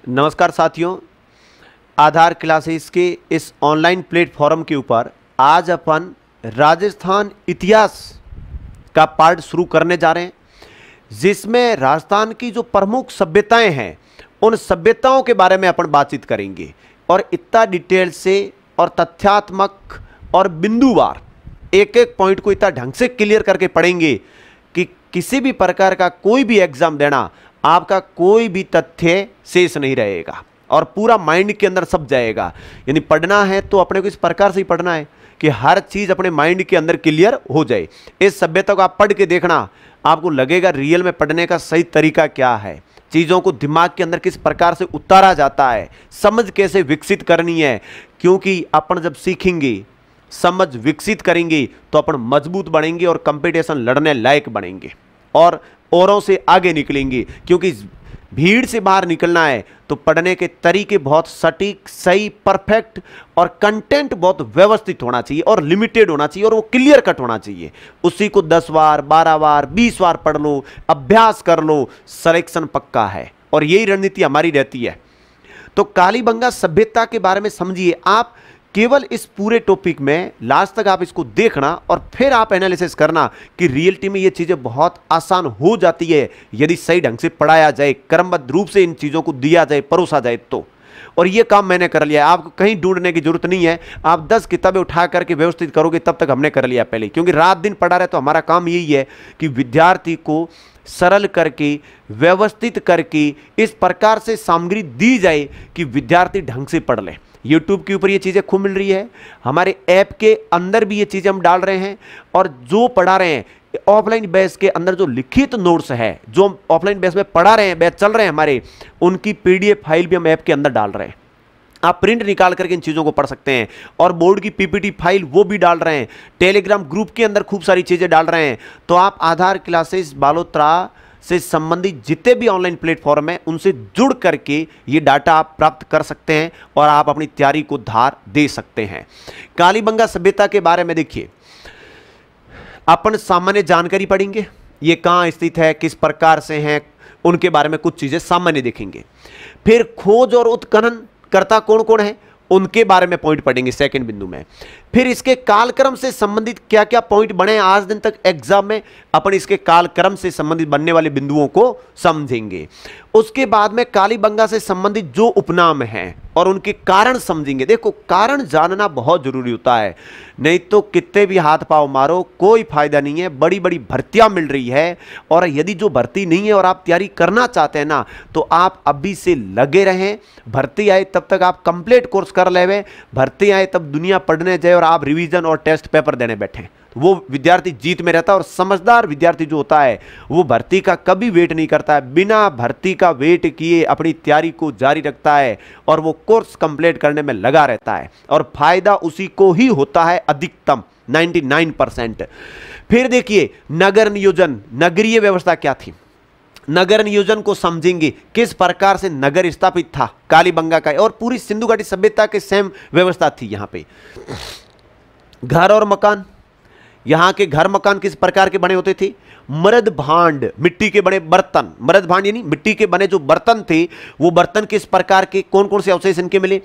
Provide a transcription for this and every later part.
नमस्कार साथियों, आधार क्लासेस के इस ऑनलाइन प्लेटफॉर्म के ऊपर आज अपन राजस्थान इतिहास का पार्ट शुरू करने जा रहे हैं, जिसमें राजस्थान की जो प्रमुख सभ्यताएं हैं उन सभ्यताओं के बारे में अपन बातचीत करेंगे और इतना डिटेल से और तथ्यात्मक और बिंदुवार एक एक पॉइंट को इतना ढंग से क्लियर करके पढ़ेंगे कि किसी भी प्रकार का कोई भी एग्जाम देना आपका कोई भी तथ्य शेष नहीं रहेगा और पूरा माइंड के अंदर सब जाएगा। यानी पढ़ना है तो अपने को इस प्रकार से ही पढ़ना है कि हर चीज अपने माइंड के अंदर क्लियर हो जाए। इस सभ्यता को आप पढ़ के देखना, आपको लगेगा रियल में पढ़ने का सही तरीका क्या है, चीजों को दिमाग के अंदर किस प्रकार से उतारा जाता है, समझ कैसे विकसित करनी है। क्योंकि अपन जब सीखेंगे, समझ विकसित करेंगे तो अपन मजबूत बनेंगे और कंपटीशन लड़ने लायक बनेंगे और औरों से आगे निकलेंगे। क्योंकि भीड़ से बाहर निकलना है तो पढ़ने के तरीके बहुत सटीक, सही, परफेक्ट और कंटेंट बहुत व्यवस्थित होना चाहिए और लिमिटेड होना चाहिए और वो क्लियर कट होना चाहिए। उसी को 10 बार, 12 बार, 20 बार पढ़ लो, अभ्यास कर लो, सिलेक्शन पक्का है और यही रणनीति हमारी रहती है। तो कालीबंगा सभ्यता के बारे में समझिए आप। केवल इस पूरे टॉपिक में लास्ट तक आप इसको देखना और फिर आप एनालिसिस करना कि रियलिटी में ये चीजें बहुत आसान हो जाती है यदि सही ढंग से पढ़ाया जाए, क्रमबद्ध रूप से इन चीजों को दिया जाए, परोसा जाए तो। और ये काम मैंने कर लिया है, आपको कहीं ढूंढने की जरूरत नहीं है। आप 10 किताबें उठा करके व्यवस्थित करोगे तब तक हमने कर लिया पहले, क्योंकि रात दिन पढ़ा रहे तो हमारा काम यही है कि विद्यार्थी को सरल करके, व्यवस्थित करके इस प्रकार से सामग्री दी जाए कि विद्यार्थी ढंग से पढ़ ले। YouTube के ऊपर ये चीज़ें खूब मिल रही है, हमारे ऐप के अंदर भी ये चीज़ें हम डाल रहे हैं और जो पढ़ा रहे हैं ऑफलाइन बेस के अंदर जो लिखित नोट्स है, जो हम ऑफलाइन बेस में पढ़ा रहे हैं, बैच चल रहे हैं हमारे, उनकी PDF फाइल भी हम ऐप के अंदर डाल रहे हैं। आप प्रिंट निकाल करके इन चीज़ों को पढ़ सकते हैं और बोर्ड की PPT फाइल वो भी डाल रहे हैं। टेलीग्राम ग्रुप के अंदर खूब सारी चीज़ें डाल रहे हैं। तो आप आधार क्लासेस बालोतरा से संबंधित जितने भी ऑनलाइन प्लेटफॉर्म हैं उनसे जुड़ करके ये डाटा आप प्राप्त कर सकते हैं और आप अपनी तैयारी को धार दे सकते हैं। कालीबंगा सभ्यता के बारे में देखिए, अपन सामान्य जानकारी पढ़ेंगे, ये कहाँ स्थित है, किस प्रकार से हैं, उनके बारे में कुछ चीजें सामान्य देखेंगे। फिर खोज और उत्खनन कर्ता कौन कौन है उनके बारे में पॉइंट पढ़ेंगे सेकंड बिंदु में। फिर इसके कालक्रम से संबंधित क्या क्या पॉइंट बने आज दिन तक एग्जाम में, अपन इसके कालक्रम से संबंधित बनने वाले बिंदुओं को समझेंगे। उसके बाद में कालीबंगा से संबंधित जो उपनाम हैं और उनके कारण समझेंगे। देखो, कारण जानना बहुत जरूरी होता है, नहीं तो कितने भी हाथ पांव मारो कोई फायदा नहीं है। बड़ी बड़ी भर्तियां मिल रही है और यदि जो भर्ती नहीं है और आप तैयारी करना चाहते हैं ना, तो आप अभी से लगे रहें। भर्ती आए तब तक आप कंप्लीट कोर्स कर ले, भर्ती आए तब दुनिया पढ़ने जाए और आप रिवीजन और टेस्ट पेपर देने बैठे, तो वो विद्यार्थी जीत में रहता है। और समझदार विद्यार्थी जो होता है वो भर्ती का कभी वेट नहीं करता है, बिना भर्ती का वेट किए अपनी तैयारी को जारी रखता है और वो कोर्स कंप्लीट करने में लगा रहता है और फायदा उसी को ही होता है अधिकतम 99%। फिर देखिए, नगर नियोजन, नगरीय व्यवस्था क्या थी, नगर नियोजन को समझेंगे, किस प्रकार से नगर स्थापित था कालीबंगा का, और पूरी सिंधु घाटी सभ्यता के सेम व्यवस्था थी। यहां पे घर और मकान, यहां के घर मकान किस प्रकार के बने होते थे, मृद भांड, मिट्टी के बने बर्तन, मृद भांड यानी मिट्टी के बने जो बर्तन थे, वो बर्तन किस प्रकार के, कौन कौन से अवशेष इनके मिले।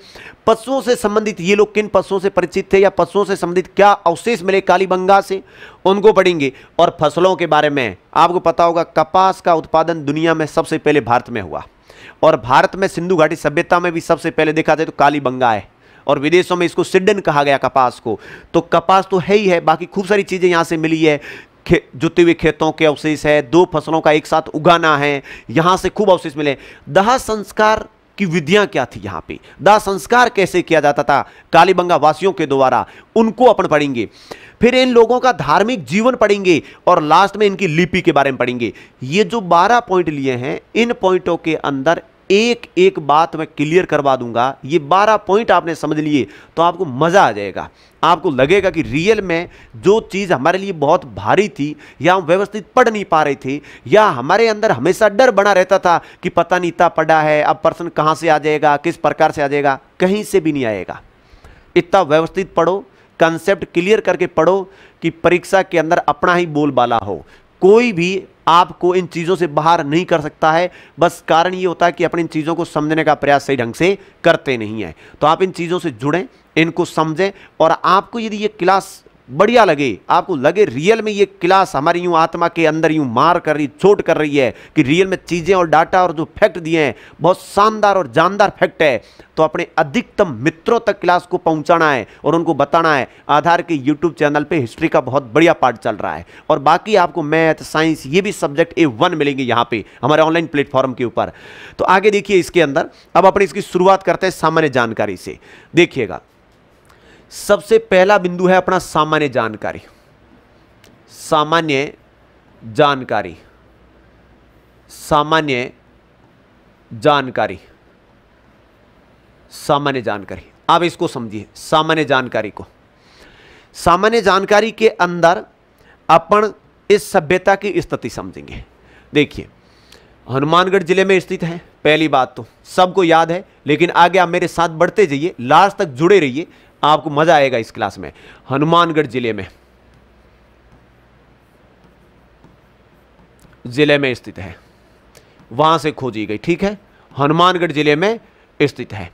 पशुओं से संबंधित, ये लोग किन पशुओं से परिचित थे या पशुओं से संबंधित क्या अवशेष मिले कालीबंगा से, उनको पढ़ेंगे। और फसलों के बारे में आपको पता होगा, कपास का उत्पादन दुनिया में सबसे पहले भारत में हुआ और भारत में सिंधु घाटी सभ्यता में भी सबसे पहले देखा जाए तो कालीबंगा है और विदेशों में इसको सिडन कहा गया कपास को। तो कपास तो है ही है, बाकी खूब सारी चीजें यहां से मिली है। जुते हुए खेतों के अवशेष है, 2 फसलों का एक साथ उगाना है, यहां से खूब अवशेष मिले। दाह संस्कार की विधियां क्या थी, यहां पे दाह संस्कार कैसे किया जाता था कालीबंगा वासियों के द्वारा, उनको अपन पढ़ेंगे। फिर इन लोगों का धार्मिक जीवन पढ़ेंगे और लास्ट में इनकी लिपि के बारे में पढ़ेंगे। ये जो 12 पॉइंट लिए हैं, इन पॉइंटों के अंदर एक एक बात मैं क्लियर करवा दूंगा। ये 12 पॉइंट आपने समझ लिए तो आपको मजा आ जाएगा, आपको लगेगा कि रियल में जो चीज हमारे लिए बहुत भारी थी या हम व्यवस्थित पढ़ नहीं पा रहे थे या हमारे अंदर हमेशा डर बना रहता था कि पता नहीं इतना पढ़ा है, अब पर्सन कहां से आ जाएगा, किस प्रकार से आ जाएगा, कहीं से भी नहीं आएगा। इतना व्यवस्थित पढ़ो, कंसेप्ट क्लियर करके पढ़ो कि परीक्षा के अंदर अपना ही बोलबाला हो। कोई भी आपको इन चीज़ों से बाहर नहीं कर सकता है। बस कारण ये होता है कि अपनी इन चीज़ों को समझने का प्रयास सही ढंग से करते नहीं है। तो आप इन चीज़ों से जुड़ें, इनको समझें, और आपको यदि ये क्लास बढ़िया लगे, आपको लगे रियल में ये क्लास हमारी यूं आत्मा के अंदर यूं मार कर रही, चोट कर रही है, कि रियल में चीज़ें और डाटा और जो फैक्ट दिए हैं बहुत शानदार और जानदार फैक्ट है, तो अपने अधिकतम मित्रों तक क्लास को पहुंचाना है और उनको बताना है आधार के यूट्यूब चैनल पे हिस्ट्री का बहुत बढ़िया पार्ट चल रहा है, और बाकी आपको मैथ, साइंस, ये भी सब्जेक्ट A1 मिलेंगे यहाँ पे हमारे ऑनलाइन प्लेटफॉर्म के ऊपर। तो आगे देखिए इसके अंदर, अब अपने इसकी शुरुआत करते हैं सामान्य जानकारी से। देखिएगा, सबसे पहला बिंदु है अपना सामान्य जानकारी। सामान्य जानकारी, सामान्य जानकारी, सामान्य जानकारी। आप इसको समझिए, सामान्य जानकारी को। सामान्य जानकारी के अंदर अपन इस सभ्यता की स्थिति समझेंगे। देखिए, हनुमानगढ़ जिले में स्थित है, पहली बात तो सबको याद है, लेकिन आगे आप मेरे साथ बढ़ते जाइए, लास्ट तक जुड़े रहिए, आपको मजा आएगा इस क्लास में। हनुमानगढ़ जिले में स्थित है, वहां से खोजी गई, ठीक है, हनुमानगढ़ जिले में स्थित है।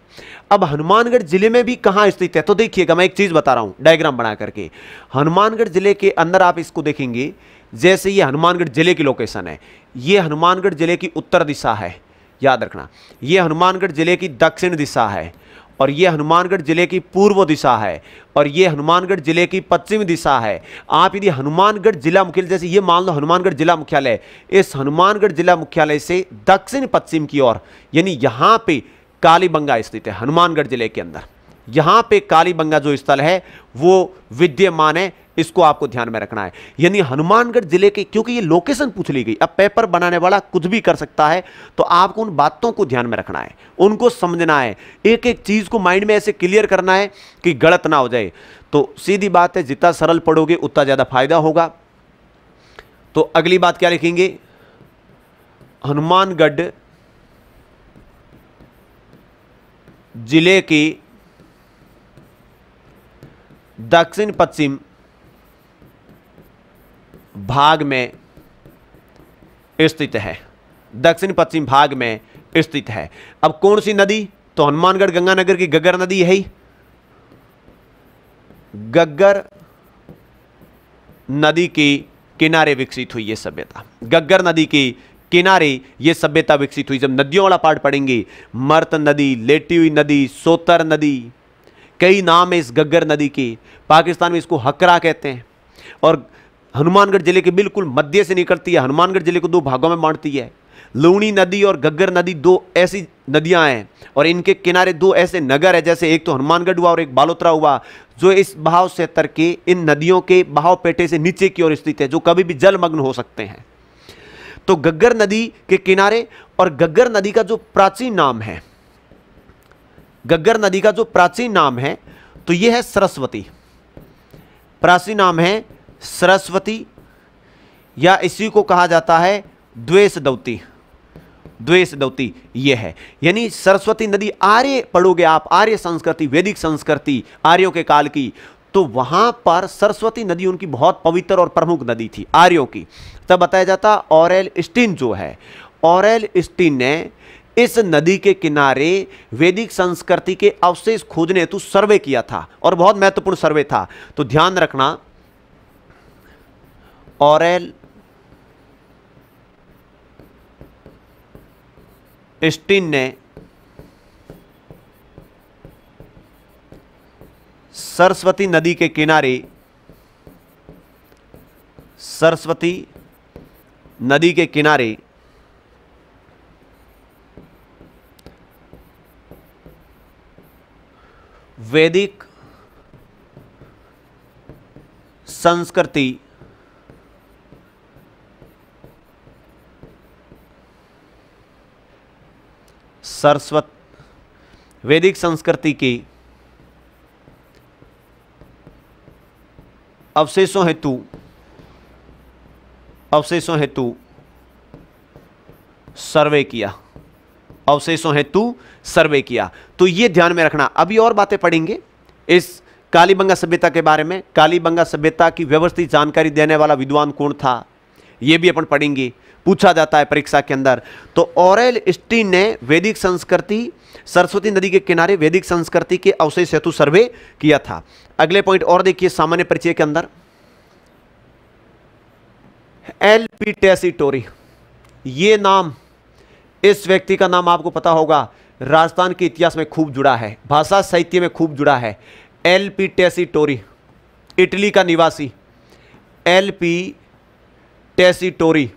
अब हनुमानगढ़ जिले में भी कहां स्थित है, तो देखिएगा, मैं एक चीज बता रहा हूं डायग्राम बना करके। हनुमानगढ़ जिले के अंदर आप इसको देखेंगे, जैसे ये हनुमानगढ़ जिले की लोकेशन है, ये हनुमानगढ़ जिले की उत्तर दिशा है, याद रखना, ये हनुमानगढ़ जिले की दक्षिण दिशा है, और ये हनुमानगढ़ जिले की पूर्व दिशा है, और ये हनुमानगढ़ जिले की पश्चिम दिशा है। आप यदि हनुमानगढ़ जिला मुख्यालय, जैसे ये मान लो हनुमानगढ़ जिला मुख्यालय, इस हनुमानगढ़ जिला मुख्यालय से दक्षिण पश्चिम की ओर, यानी यहां पे कालीबंगा स्थित है हनुमानगढ़ जिले के अंदर। यहां पे कालीबंगा जो स्थल है वो विद्यमान है, इसको आपको ध्यान में रखना है। यानी हनुमानगढ़ जिले के, क्योंकि ये लोकेशन पूछ ली गई, अब पेपर बनाने वाला कुछ भी कर सकता है, तो आपको उन बातों को ध्यान में रखना है, उनको समझना है, एक एक चीज को माइंड में ऐसे क्लियर करना है कि गलत ना हो जाए। तो सीधी बात है, जितना सरल पढ़ोगे उतना ज्यादा फायदा होगा। तो अगली बात क्या लिखेंगे, हनुमानगढ़ जिले की दक्षिण पश्चिम भाग में स्थित है, दक्षिण पश्चिम भाग में स्थित है। अब कौन सी नदी, तो हनुमानगढ़ गंगानगर की गग्गर नदी है ही, गग्गर नदी के किनारे विकसित हुई ये सभ्यता, गग्गर नदी के किनारे ये सभ्यता विकसित हुई। जब नदियों वाला पार्ट पढ़ेंगे, मर्त नदी, लेटी हुई नदी, सोतर नदी, कई नाम है इस गग्गर नदी के, पाकिस्तान में इसको हकरा कहते हैं, और हनुमानगढ़ जिले के बिल्कुल मध्य से निकलती है, हनुमानगढ़ जिले को दो भागों में बांटती है। लूणी नदी और गग्गर नदी दो ऐसी नदियां हैं, और इनके किनारे दो ऐसे नगर है, जैसे एक तो हनुमानगढ़ हुआ और एक बालोतरा हुआ, जो इस बहाव से तर के इन नदियों के बहाव पेटे से नीचे की ओर स्थित है, जो कभी भी जलमग्न हो सकते हैं। तो गग्गर नदी के किनारे, और गग्गर नदी का जो प्राचीन नाम है, गग्गर नदी का जो प्राचीन नाम है, तो यह है सरस्वती। प्राचीन नाम है सरस्वती, या इसी को कहा जाता है द्वेषदवती, द्वेषदवती ये है। यानी सरस्वती नदी, आर्य पढ़ोगे आप, आर्य संस्कृति, वैदिक संस्कृति आर्यों के काल की, तो वहां पर सरस्वती नदी उनकी बहुत पवित्र और प्रमुख नदी थी आर्यों की। तब बताया जाता, ऑरेल स्टीन जो है, ऑरेल स्टीन ने इस नदी के किनारे वैदिक संस्कृति के अवशेष खोजने हेतु सर्वे किया था, और बहुत महत्वपूर्ण सर्वे था। तो ध्यान रखना, ऑरेल स्टीन ने सरस्वती नदी के किनारे, सरस्वती नदी के किनारे वैदिक संस्कृति वैदिक संस्कृति के अवशेषों हेतु सर्वे किया, अवशेषों हेतु सर्वे किया। तो ये ध्यान में रखना। अभी और बातें पढ़ेंगे इस कालीबंगा सभ्यता के बारे में। कालीबंगा सभ्यता की व्यवस्थित जानकारी देने वाला विद्वान कौन था, ये भी अपन पढ़ेंगे, पूछा जाता है परीक्षा के अंदर। तो ऑरेल स्टीन ने वैदिक संस्कृति, सरस्वती नदी के किनारे वैदिक संस्कृति के अवशेष हेतु सर्वे किया था। अगले पॉइंट और देखिए सामान्य परिचय के अंदर, एलपी टेसीटोरी, ये नाम, इस व्यक्ति का नाम आपको पता होगा, राजस्थान के इतिहास में खूब जुड़ा है, भाषा साहित्य में खूब जुड़ा है। एलपी टेसीटोरी, इटली का निवासी एलपी टेसीटोरी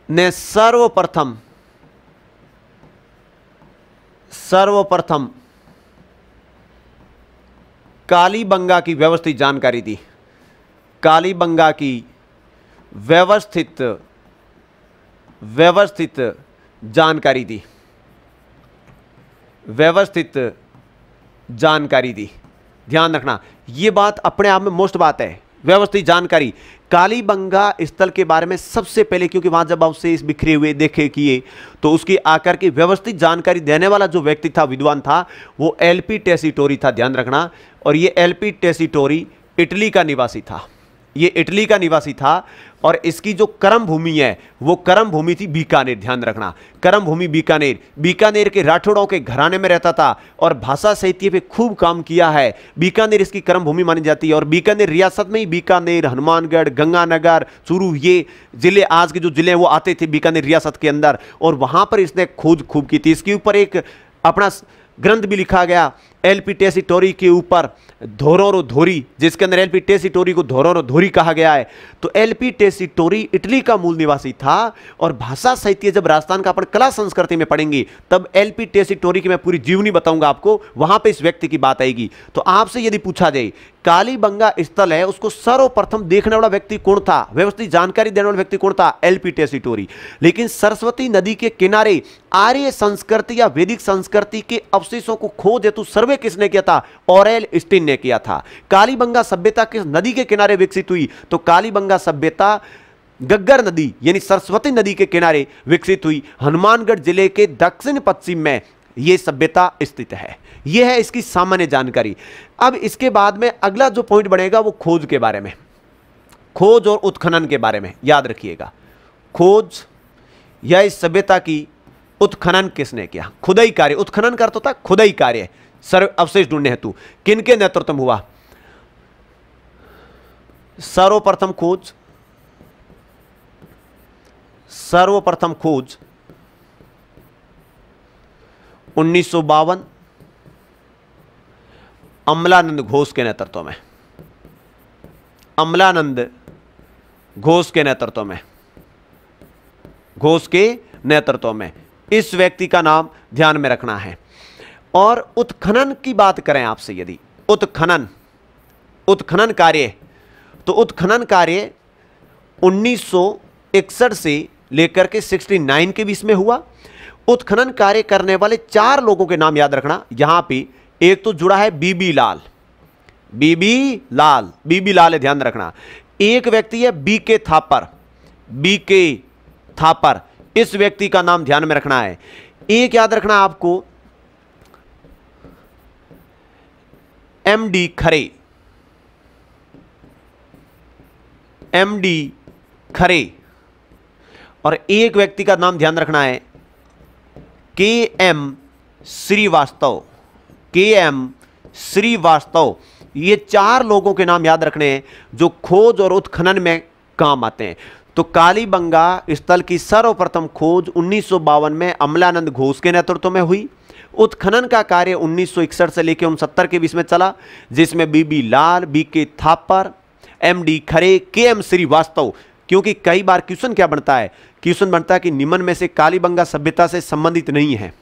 ने सर्वप्रथम कालीबंगा की व्यवस्थित जानकारी दी। कालीबंगा की व्यवस्थित जानकारी दी, व्यवस्थित जानकारी दी। ध्यान रखना, यह बात अपने आप में मोस्ट बात है, व्यवस्थित जानकारी। कालीबंगा स्थल के बारे में सबसे पहले, क्योंकि वहां जब अवशेष बिखरे हुए देखे किए, तो उसकी आकर की व्यवस्थित जानकारी देने वाला जो व्यक्ति था, विद्वान था, वो एलपी टेसीटोरी था। ध्यान रखना, और ये एलपी टेसीटोरी इटली का निवासी था, ये इटली का निवासी था। और इसकी जो कर्म भूमि है वो कर्म भूमि थी बीकानेर। ध्यान रखना, कर्म भूमि बीकानेर, बीकानेर के राठौड़ों के घराने में रहता था और भाषा साहित्य पे खूब काम किया है। बीकानेर इसकी कर्म भूमि मानी जाती है। और बीकानेर रियासत में ही बीकानेर, हनुमानगढ़, गंगानगर, चूरू, ये जिले, आज के जो जिले हैं वो आते थे बीकानेर रियासत के अंदर, और वहां पर इसने खोज खूब की थी। इसके ऊपर एक अपना ग्रंथ भी लिखा गया एलपी टेसीटोरी के ऊपर, धोरोरो धोरी, जिसके अंदर एलपी टेसीटोरी को धोरोरो धोरी कहा गया है। तो एलपी टेसीटोरी इटली का मूल निवासी था। और भाषा साहित्य जब राजस्थान का अपन कला संस्कृति में पढ़ेंगे, तब एलपी टेसीटोरी की मैं पूरी जीवनी बताऊंगा आपको, वहां पे इस व्यक्ति की बात आएगी। तो आपसे यदि पूछा जाए कालीबंगा स्थल है, उसको सर्वप्रथम देखने वाला व्यक्ति कौन था, व्यवस्थित जानकारी देने वाला व्यक्ति कौन था, एलपी टेसीटोरी। लेकिन सरस्वती नदी के किनारे आर्य संस्कृति या वैदिक संस्कृति के अवशेषों को खोज हेतु सर्वे किसने किया था, ऑरेल स्टीन ने किया था। कालीबंगा सभ्यता किस नदी के किनारे विकसित हुई, तो कालीबंगा सभ्यता गग्गर नदी यानी सरस्वती नदी के किनारे विकसित हुई। हनुमानगढ़ जिले के दक्षिण पश्चिम में यह सभ्यता स्थित है। यह है इसकी सामान्य जानकारी। अब इसके बाद में अगला जो पॉइंट बनेगा वो खोज के बारे में, खोज और उत्खनन के बारे में। याद रखिएगा, खोज या इस सभ्यता की उत्खनन किसने किया, खुदाई कार्य, उत्खनन का अर्थ होता है खुदाई कार्य, अवशेष ढूंढने हेतु किनके नेतृत्व में हुआ। सर्वप्रथम खोज 1952 अमलानंद घोष के नेतृत्व में, अमलानंद घोष के नेतृत्व में, घोष के नेतृत्व में। इस व्यक्ति का नाम ध्यान में रखना है। और उत्खनन की बात करें आपसे, यदि उत्खनन कार्य, तो उत्खनन कार्य 1961 से लेकर के 69 के बीच में हुआ। उत्खनन कार्य करने वाले 4 लोगों के नाम याद रखना। यहां पे एक तो जुड़ा है बीबी लाल, बीबी लाल है, ध्यान रखना। एक व्यक्ति है बीके थापर, इस व्यक्ति का नाम ध्यान में रखना है। एक याद रखना आपको एमडी खरे, और एक व्यक्ति का नाम ध्यान रखना है केएम श्रीवास्तव। ये 4 लोगों के नाम याद रखने हैं जो खोज और उत्खनन में काम आते हैं। तो कालीबंगा स्थल की सर्वप्रथम खोज 1952 में अमलानंद घोष के नेतृत्व में हुई। उत्खनन का कार्य 1961 से लेकर 69 के बीच में चला, जिसमें बीबी लाल, बीके थापर, एमडी खरे, केएम श्रीवास्तव। क्योंकि कई बार क्वेश्चन क्या बनता है, क्वेश्चन बनता है कि निम्न में से कालीबंगा सभ्यता से संबंधित नहीं है,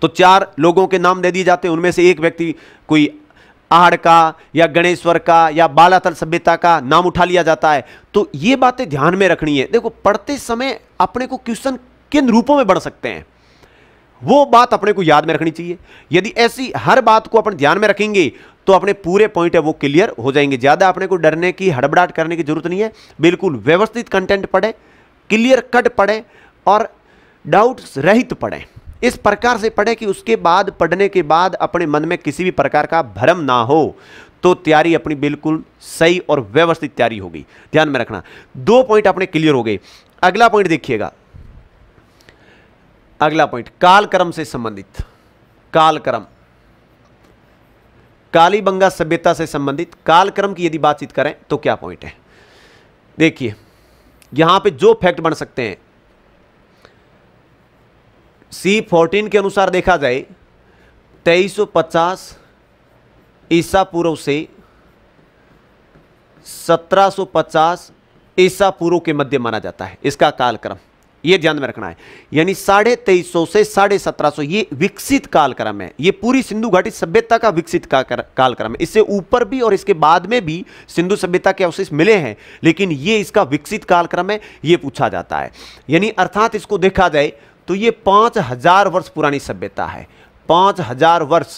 तो 4 लोगों के नाम दे दिए जाते हैं। उनमें से एक व्यक्ति कोई आहड़ का या गणेश्वर का या बालातल सभ्यता का नाम उठा लिया जाता है। तो ये बातें ध्यान में रखनी है। देखो, पढ़ते समय अपने को क्वेश्चन किन रूपों में बढ़ सकते हैं, वो बात अपने को याद में रखनी चाहिए। यदि ऐसी हर बात को अपन ध्यान में रखेंगे तो अपने पूरे पॉइंट है वो क्लियर हो जाएंगे। ज्यादा अपने को डरने की, हड़बड़ाहट करने की जरूरत नहीं है। बिल्कुल व्यवस्थित कंटेंट पढ़े, क्लियर कट पढ़े और डाउट्स रहित पढ़े। इस प्रकार से पढ़े कि उसके बाद, पढ़ने के बाद अपने मन में किसी भी प्रकार का भ्रम ना हो। तो तैयारी अपनी बिल्कुल सही और व्यवस्थित तैयारी होगी, ध्यान में रखना। 2 पॉइंट अपने क्लियर हो गए। अगला पॉइंट देखिएगा, अगला पॉइंट कालक्रम से संबंधित, कालक्रम, कालीबंगा सभ्यता से संबंधित कालक्रम की यदि बातचीत करें तो क्या पॉइंट है। देखिए यहां पे जो फैक्ट बन सकते हैं, C14 के अनुसार देखा जाए 2350 ईसा पूर्व से 1750 ईसा पूर्व के मध्य माना जाता है इसका कालक्रम, यह ध्यान में रखना है। यानी 2350 से 1750 ये विकसित कालक्रम है, ये पूरी सिंधु घाटी सभ्यता का विकसित कालक्रम है। इससे ऊपर भी और इसके बाद में भी सिंधु सभ्यता के अवशेष मिले हैं, लेकिन ये इसका विकसित कालक्रम है, ये पूछा जाता है। यानी अर्थात इसको देखा जाए तो ये 5000 वर्ष पुरानी सभ्यता है, 5000 वर्ष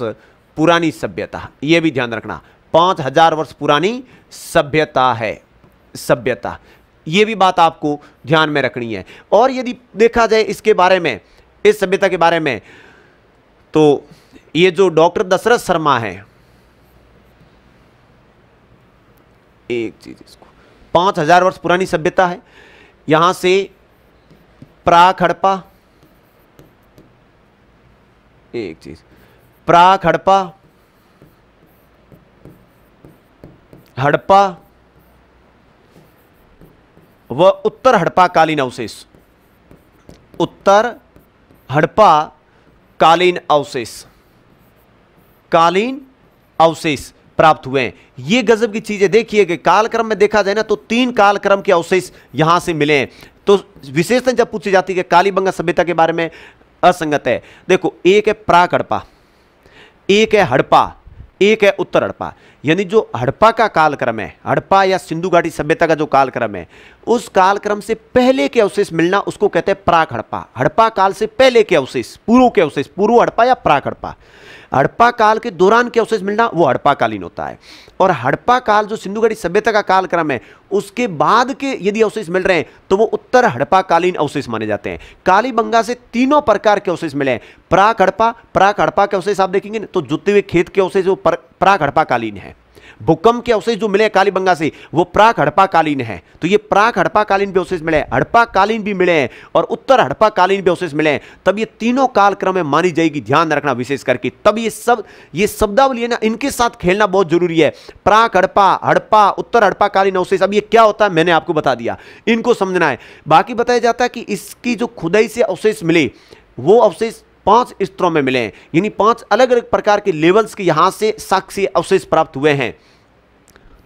पुरानी सभ्यता, यह भी ध्यान रखना, 5000 वर्ष पुरानी सभ्यता है, सभ्यता, यह भी बात आपको ध्यान में रखनी है। और यदि देखा जाए इसके बारे में, इस सभ्यता के बारे में, तो ये जो डॉक्टर दशरथ शर्मा है, एक चीज, इसको 5000 वर्ष पुरानी सभ्यता है, यहां से प्राक हड़प्पा, एक चीज, प्राक हड़प्पा, हड़प्पा व उत्तर हड़प्पा कालीन अवशेष, उत्तर हड़प्पा कालीन अवशेष, कालीन अवशेष प्राप्त हुए हैं। ये गजब की चीज है। देखिए कि कालक्रम में देखा जाए ना तो 3 कालक्रम के अवशेष यहां से मिले हैं। तो विशेषता जब पूछी जाती है कि कालीबंगा सभ्यता के बारे में असंगत है, देखो एक है प्राक हड़प्पा, एक है हड़प्पा, एक है उत्तर हड़प्पा। यानी जो हड़प्पा का कालक्रम है, हड़प्पा या सिंधु घाटी सभ्यता का जो कालक्रम है, उस कालक्रम से पहले के अवशेष मिलना उसको कहते हैं प्राक हड़प्पा। हड़प्पा काल से पहले के अवशेष, पूर्व के अवशेष, पूर्व हड़प्पा या प्राक हड़प्पा। हड़प्पा काल के दौरान के अवशेष मिलना वो हड़प्पा कालीन होता है। और हड़प्पा काल जो सिंधु घाटी सभ्यता का कालक्रम है, उसके बाद के यदि अवशेष मिल रहे हैं तो वो उत्तर हड़प्पा कालीन अवशेष माने जाते हैं। कालीबंगा से 3 प्रकार के अवशेष मिले हैं। प्राक हड़प्पा के अवशेष आप देखेंगे तो जुते हुए खेत के अवशेष वो प्राक हड़प्पा कालीन है। भूकंप के अवशेष जो मिले कालीबंगा से वो प्राक हड़प्पा कालीन है। तो ये प्राक हड़प्पा कालीन भी अवशेष मिले हैं, हड़प्पा कालीन भी मिले हैं और उत्तर हड़प्पा कालीन भी अवशेष मिले हैं। तब ये तीनों कालक्रम में मानी जाएगी, ध्यान रखना विशेष करके। तब ये शब्दावली है ना, इनके साथ खेलना बहुत जरूरी है। प्राक हड़प्पा उत्तर हड़प्पा कालीन अवशेष, अब ये क्या होता है मैंने आपको बता दिया, इनको समझना है। बाकी बताया जाता है कि इसकी जो खुदाई से अवशेष मिले वो अवशेष 5 स्तरों में मिले हैं, यानी 5 अलग अलग प्रकार के लेवल्स के यहां से साक्ष्य अवशेष प्राप्त हुए हैं।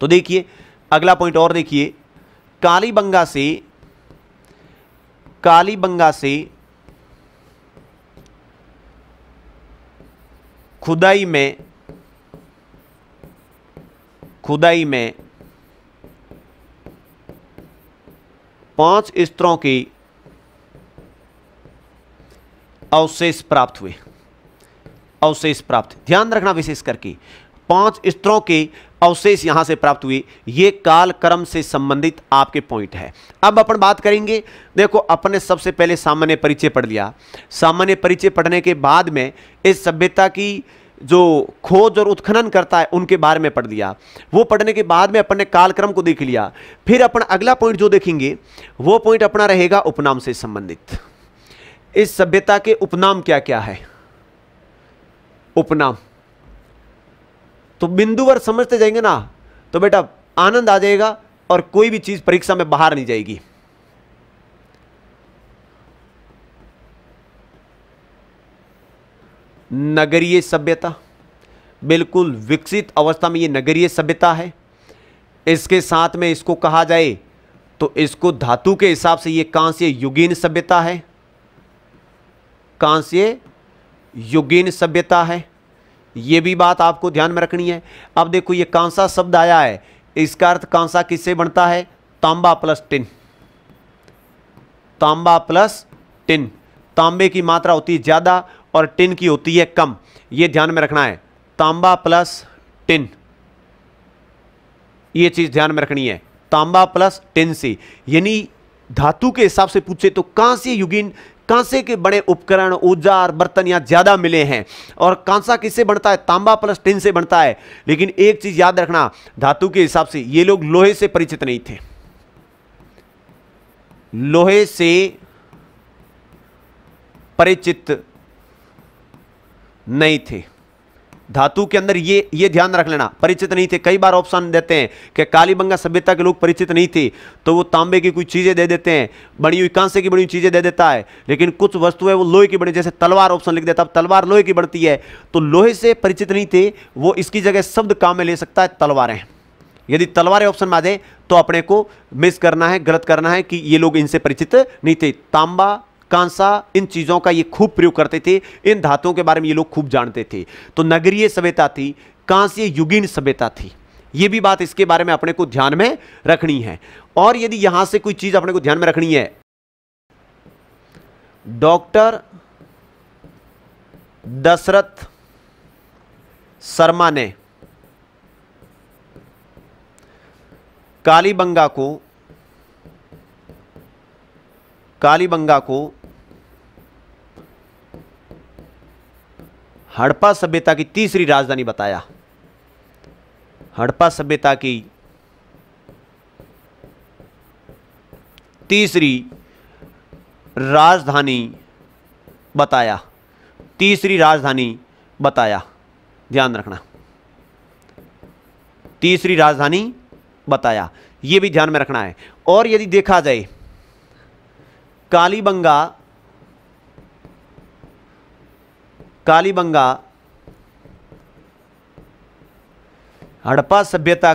तो देखिए अगला पॉइंट और देखिए, कालीबंगा से खुदाई में 5 स्तरों के अवशेष प्राप्त हुए, अवशेष प्राप्त, ध्यान रखना विशेष करके 5 स्तरों के अवशेष यहां से प्राप्त हुए। ये कालक्रम से संबंधित आपके पॉइंट है। अब अपन बात करेंगे, देखो अपने सबसे पहले सामान्य परिचय पढ़ लिया। सामान्य परिचय पढ़ने के बाद में इस सभ्यता की जो खोज और उत्खनन करता है उनके बारे में पढ़ लिया। वो पढ़ने के बाद में अपन ने कालक्रम को देख लिया। फिर अपन अगला पॉइंट जो देखेंगे वो पॉइंट अपना रहेगा उपनाम से संबंधित। इस सभ्यता के उपनाम क्या क्या है, उपनाम तो बिंदुवार समझते जाएंगे ना तो बेटा आनंद आ जाएगा और कोई भी चीज परीक्षा में बाहर नहीं जाएगी। नगरीय सभ्यता, बिल्कुल विकसित अवस्था में ये नगरीय सभ्यता है। इसके साथ में इसको कहा जाए तो इसको धातु के हिसाब से ये कांस्य युगीन सभ्यता है, कांस्य युगीन सभ्यता है। ये भी बात आपको ध्यान में रखनी है। अब देखो ये कांसा शब्द आया है, इसका अर्थ कांसा किससे बनता है, तांबा प्लस टिन, तांबा प्लस टिन। तांबे की मात्रा होती है ज्यादा और टिन की होती है कम, ये ध्यान में रखना है। तांबा प्लस टिन, ये चीज ध्यान में रखनी है, तांबा प्लस टिन से। यानी धातु के हिसाब से पूछे तो कांस्य युगीन कांसे के बड़े उपकरण, औजार, बर्तन यहां ज्यादा मिले हैं। और कांसा किससे बनता है? तांबा प्लस टिन से बनता है। लेकिन एक चीज याद रखना, धातु के हिसाब से ये लोग लोहे से परिचित नहीं थे, लोहे से परिचित नहीं थे। धातु के अंदर ये ध्यान रख लेना, परिचित नहीं थे। कई बार ऑप्शन देते हैं कि कालीबंगा सभ्यता के लोग परिचित नहीं थे, तो वो तांबे की कुछ चीजें दे देते हैं, बनी हुई कांसे की बनी हुई चीजें दे देता है। लेकिन कुछ वस्तुएं वो लोहे की बनी, जैसे तलवार ऑप्शन लिख देता, अब तलवार लोहे की बनती है, तो लोहे से परिचित नहीं थे वो, इसकी जगह शब्द काम में ले सकता है तलवारें। यदि तलवारें ऑप्शन में आ जाए तो अपने को मिस करना है, गलत करना है कि ये लोग इनसे परिचित नहीं थे। तांबा, कांसा, इन चीजों का ये खूब प्रयोग करते थे, इन धातुओं के बारे में ये लोग खूब जानते थे। तो नगरीय सभ्यता थी, कांस्य युगीन सभ्यता थी। ये भी बात इसके बारे में अपने को ध्यान में रखनी है। और यदि यहां से कोई चीज अपने को ध्यान में रखनी है, डॉक्टर दशरथ शर्मा ने कालीबंगा को हड़प्पा सभ्यता की तीसरी राजधानी बताया। हड़प्पा सभ्यता की तीसरी राजधानी बताया, तीसरी राजधानी बताया, ध्यान रखना, तीसरी राजधानी बताया, यह भी ध्यान में रखना है। और यदि देखा जाए कालीबंगा हड़प्पा सभ्यता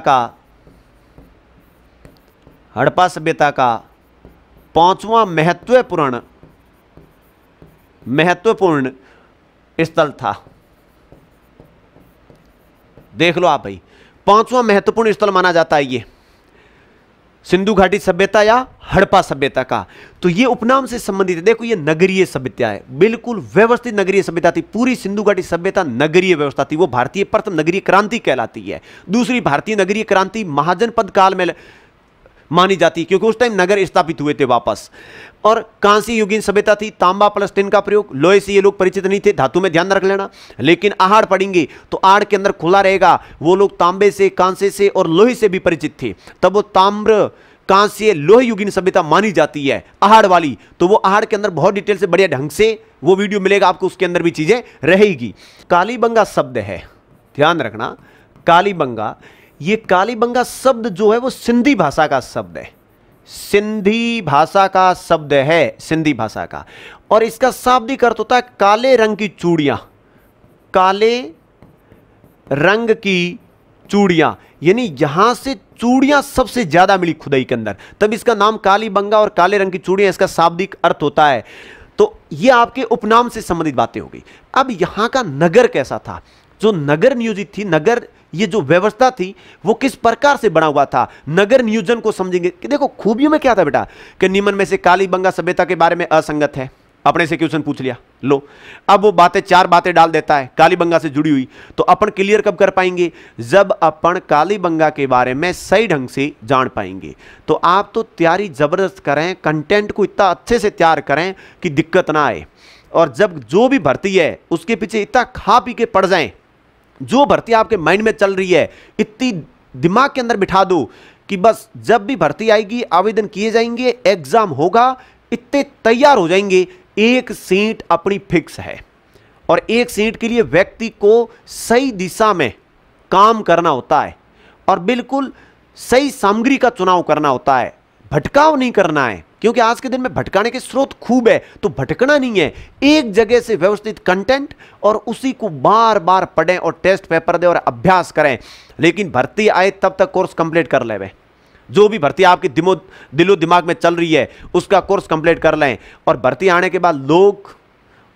का पांचवां महत्वपूर्ण स्थल था। देख लो आप भाई, पांचवां महत्वपूर्ण स्थल माना जाता है ये सिंधु घाटी सभ्यता या हड़प्पा सभ्यता का। तो ये उपनाम से संबंधित है। देखो ये नगरीय सभ्यता है, बिल्कुल व्यवस्थित नगरीय सभ्यता थी। पूरी सिंधु घाटी सभ्यता नगरीय व्यवस्था थी। वो भारतीय प्रथम नगरीय क्रांति कहलाती है। दूसरी भारतीय नगरीय क्रांति महाजनपद काल में मानी जाती है, क्योंकि उस टाइम नगर स्थापित हुए थे वापस। और कांस्य युगीन सभ्यता थी, तांबा प्लस टिन का प्रयोग, लोहे से ये लोग परिचित नहीं थे, धातु में ध्यान रख लेना। लेकिन आहड़ पढ़ेंगे तो आड़ के अंदर खुला रहेगा, वो लोग तांबे से, कांसे से और लोहे से भी परिचित थे। तब वो ताम्र, कांस्य, लोहे युगीन सभ्यता मानी जाती है आहड़ वाली। तो वो आहड़ के अंदर बहुत डिटेल से बढ़िया ढंग से वो वीडियो मिलेगा आपको, उसके अंदर भी चीजें रहेगी। कालीबंगा शब्द है, ध्यान रखना, कालीबंगा, ये कालीबंगा शब्द जो है वो सिंधी भाषा का शब्द है, सिंधी भाषा का शब्द है, सिंधी भाषा का। और इसका शाब्दिक अर्थ होता है काले रंग की चूड़ियां, काले रंग की चूड़ियां, यानी यहां से चूड़ियां सबसे ज्यादा मिली खुदाई के अंदर, तब इसका नाम कालीबंगा और काले रंग की चूड़ियां इसका शाब्दिक अर्थ होता है। तो ये आपके उपनाम से संबंधित बातें हो गई। अब यहां का नगर कैसा था, जो नगर नियोजित थी, नगर ये जो व्यवस्था थी वो किस प्रकार से बना हुआ था, नगर नियोजन को समझेंगे। कि देखो खूबियों में क्या था बेटा, कि निम्न में से कालीबंगा सभ्यता के बारे में असंगत है, अपने से क्वेश्चन पूछ लिया, लो अब वो बातें, चार बातें डाल देता है कालीबंगा से जुड़ी हुई। तो अपन क्लियर कब कर पाएंगे, जब अपन कालीबंगा के बारे में सही ढंग से जान पाएंगे। तो आप तो तैयारी जबरदस्त करें, कंटेंट को इतना अच्छे से तैयार करें कि दिक्कत ना आए। और जब जो भी भर्ती है उसके पीछे इतना खा पी के पड़ जाएं, जो भर्ती आपके माइंड में चल रही है इतनी दिमाग के अंदर बिठा दो कि बस जब भी भर्ती आएगी, आवेदन किए जाएंगे, एग्जाम होगा, इतने तैयार हो जाएंगे। एक सीट अपनी फिक्स है और एक सीट के लिए व्यक्ति को सही दिशा में काम करना होता है और बिल्कुल सही सामग्री का चुनाव करना होता है, भटकाव नहीं करना है। क्योंकि आज के दिन में भटकाने के स्रोत खूब है, तो भटकना नहीं है, एक जगह से व्यवस्थित कंटेंट और उसी को बार बार पढ़ें और टेस्ट पेपर दें और अभ्यास करें। लेकिन भर्ती आए तब तक कोर्स कंप्लीट कर लें। जो भी भर्ती आपके दिलो दिमाग में चल रही है उसका कोर्स कंप्लीट कर लें। और भर्ती आने के बाद लोग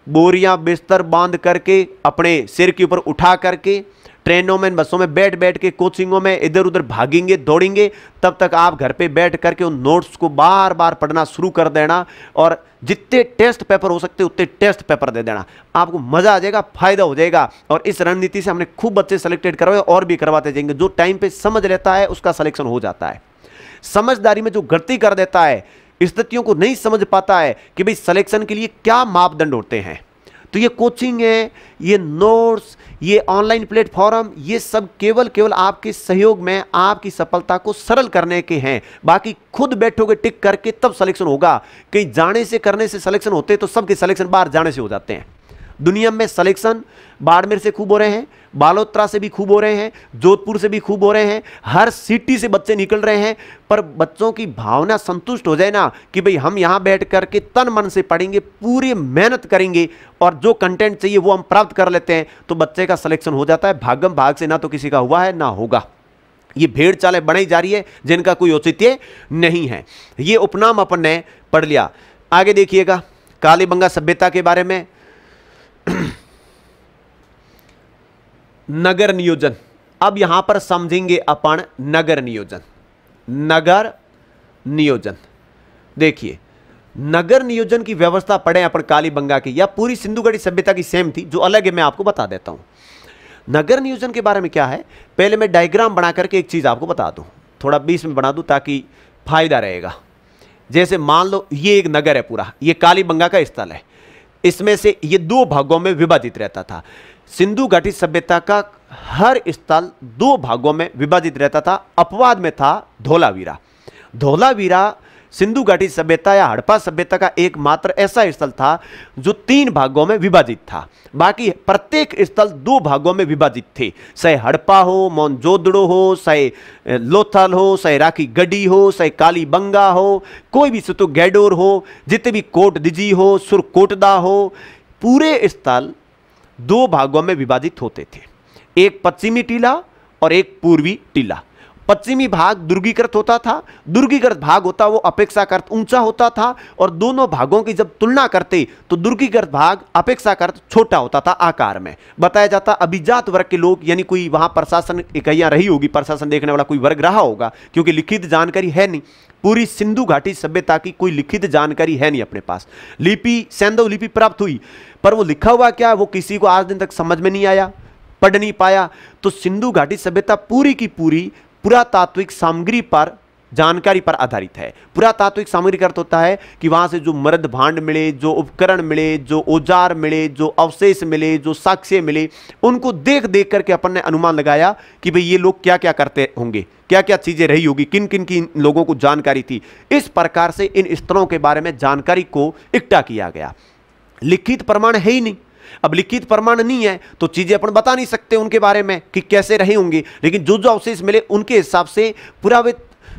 बोरियां बिस्तर बांध करके अपने सिर के ऊपर उठा करके ट्रेनों में, बसों में बैठ बैठ के, कोचिंगों में इधर उधर भागेंगे, दौड़ेंगे। तब तक आप घर पे बैठ करके उन नोट्स को बार बार पढ़ना शुरू कर देना और जितने टेस्ट पेपर हो सकते उतने टेस्ट पेपर दे देना। आपको मजा आ जाएगा, फायदा हो जाएगा। और इस रणनीति से हमने खूब बच्चे सेलेक्टेड करवाए और भी करवाते जाएंगे। जो टाइम पे समझ लेता है उसका सिलेक्शन हो जाता है। समझदारी में जो गलती कर देता है स्थितियों को नहीं समझ पाता है कि भाई सिलेक्शन के लिए क्या मापदंड होते हैं, तो ये कोचिंग है, ये नोट्स, ये ऑनलाइन प्लेटफॉर्म, ये सब केवल आपके सहयोग में आपकी सफलता को सरल करने के हैं। बाकी खुद बैठोगे टिक करके तब सिलेक्शन होगा। कहीं जाने से करने से सिलेक्शन होते तो सबके सिलेक्शन बाहर जाने से हो जाते हैं। दुनिया में सिलेक्शन बाड़मेर से खूब हो रहे हैं, बालोतरा से भी खूब हो रहे हैं, जोधपुर से भी खूब हो रहे हैं, हर सिटी से बच्चे निकल रहे हैं। पर बच्चों की भावना संतुष्ट हो जाए ना कि भाई हम यहां बैठ करके तन मन से पढ़ेंगे, पूरी मेहनत करेंगे और जो कंटेंट चाहिए वो हम प्राप्त कर लेते हैं, तो बच्चे का सिलेक्शन हो जाता है। भागम भाग से ना तो किसी का हुआ है ना होगा। ये भेड़ चालें बनाई जा रही है जिनका कोई औचित्य नहीं है। ये उपनाम अपन ने पढ़ लिया। आगे देखिएगा कालीबंगा सभ्यता के बारे में। नगर नियोजन, अब यहां पर समझेंगे अपन नगर नियोजन। नगर नियोजन देखिए, नगर नियोजन की व्यवस्था पढ़े अपन कालीबंगा की, या पूरी सिंधु घाटी सभ्यता की सेम थी, जो अलग है मैं आपको बता देता हूं। नगर नियोजन के बारे में क्या है, पहले मैं डायग्राम बना करके एक चीज आपको बता दूं, थोड़ा बीच में बना दूं ताकि फायदा रहेगा। जैसे मान लो ये एक नगर है पूरा, ये कालीबंगा का स्थल है, इसमें से ये दो भागों में विभाजित रहता था। सिंधु घाटी सभ्यता का हर स्थल दो भागों में विभाजित रहता था। अपवाद में था धोलावीरा। धोलावीरा सिंधु घाटी सभ्यता या हड़प्पा सभ्यता का एकमात्र ऐसा स्थल था जो 3 भागों में विभाजित था। बाकी प्रत्येक स्थल 2 भागों में विभाजित थे। चाहे हड़प्पा हो, मोहनजोदड़ो हो, चाहे लोथल हो, चाहे राखी गढ़ी हो, चाहे कालीबंगा हो, कोई भी सुतु गैडोर हो, जितने भी कोट दिजी हो, सुरकोटदा हो, पूरे स्थल 2 भागों में विभाजित होते थे। एक पश्चिमी टीला और एक पूर्वी टीला। पश्चिमी भाग दुर्गीकृत होता था, दुर्गीकृत भाग होता वो अपेक्षाकृत ऊंचा होता था, और दोनों भागों की जब तुलना करते तो दुर्गीकृत भाग अपेक्षाकृत छोटा होता था आकार में। बताया जाता अभिजात वर्ग के लोग, यानी कोई वहां प्रशासन इकाइयां रही होगी, प्रशासन देखने वाला कोई वर्ग रहा होगा, क्योंकि लिखित जानकारी है नहीं। पूरी सिंधु घाटी सभ्यता की कोई लिखित जानकारी है नहीं अपने पास। लिपि सैंधव लिपि प्राप्त हुई, पर वो लिखा हुआ क्या है वो किसी को आज दिन तक समझ में नहीं आया, पढ़ नहीं पाया। तो सिंधु घाटी सभ्यता पूरी की पूरी पुरातात्विक सामग्री पर, जानकारी पर आधारित है। पुरातात्विक सामग्री का अर्थ होता है कि वहां से जो मृद भांड मिले, जो उपकरण मिले, जो औजार मिले, जो अवशेष मिले, जो साक्ष्य मिले, उनको देख देख करके अपन ने अनुमान लगाया कि भाई ये लोग क्या क्या करते होंगे, क्या क्या चीजें रही होगी, किन किन की लोगों को जानकारी थी। इस प्रकार से इन स्तरों के बारे में जानकारी को इकट्ठा किया गया। लिखित प्रमाण है ही नहीं। अब लिखित प्रमाण नहीं है तो चीजें अपन बता नहीं सकते उनके बारे में कि कैसे रहे होंगे, लेकिन जो जो अवशेष मिले उनके हिसाब से पुरावित,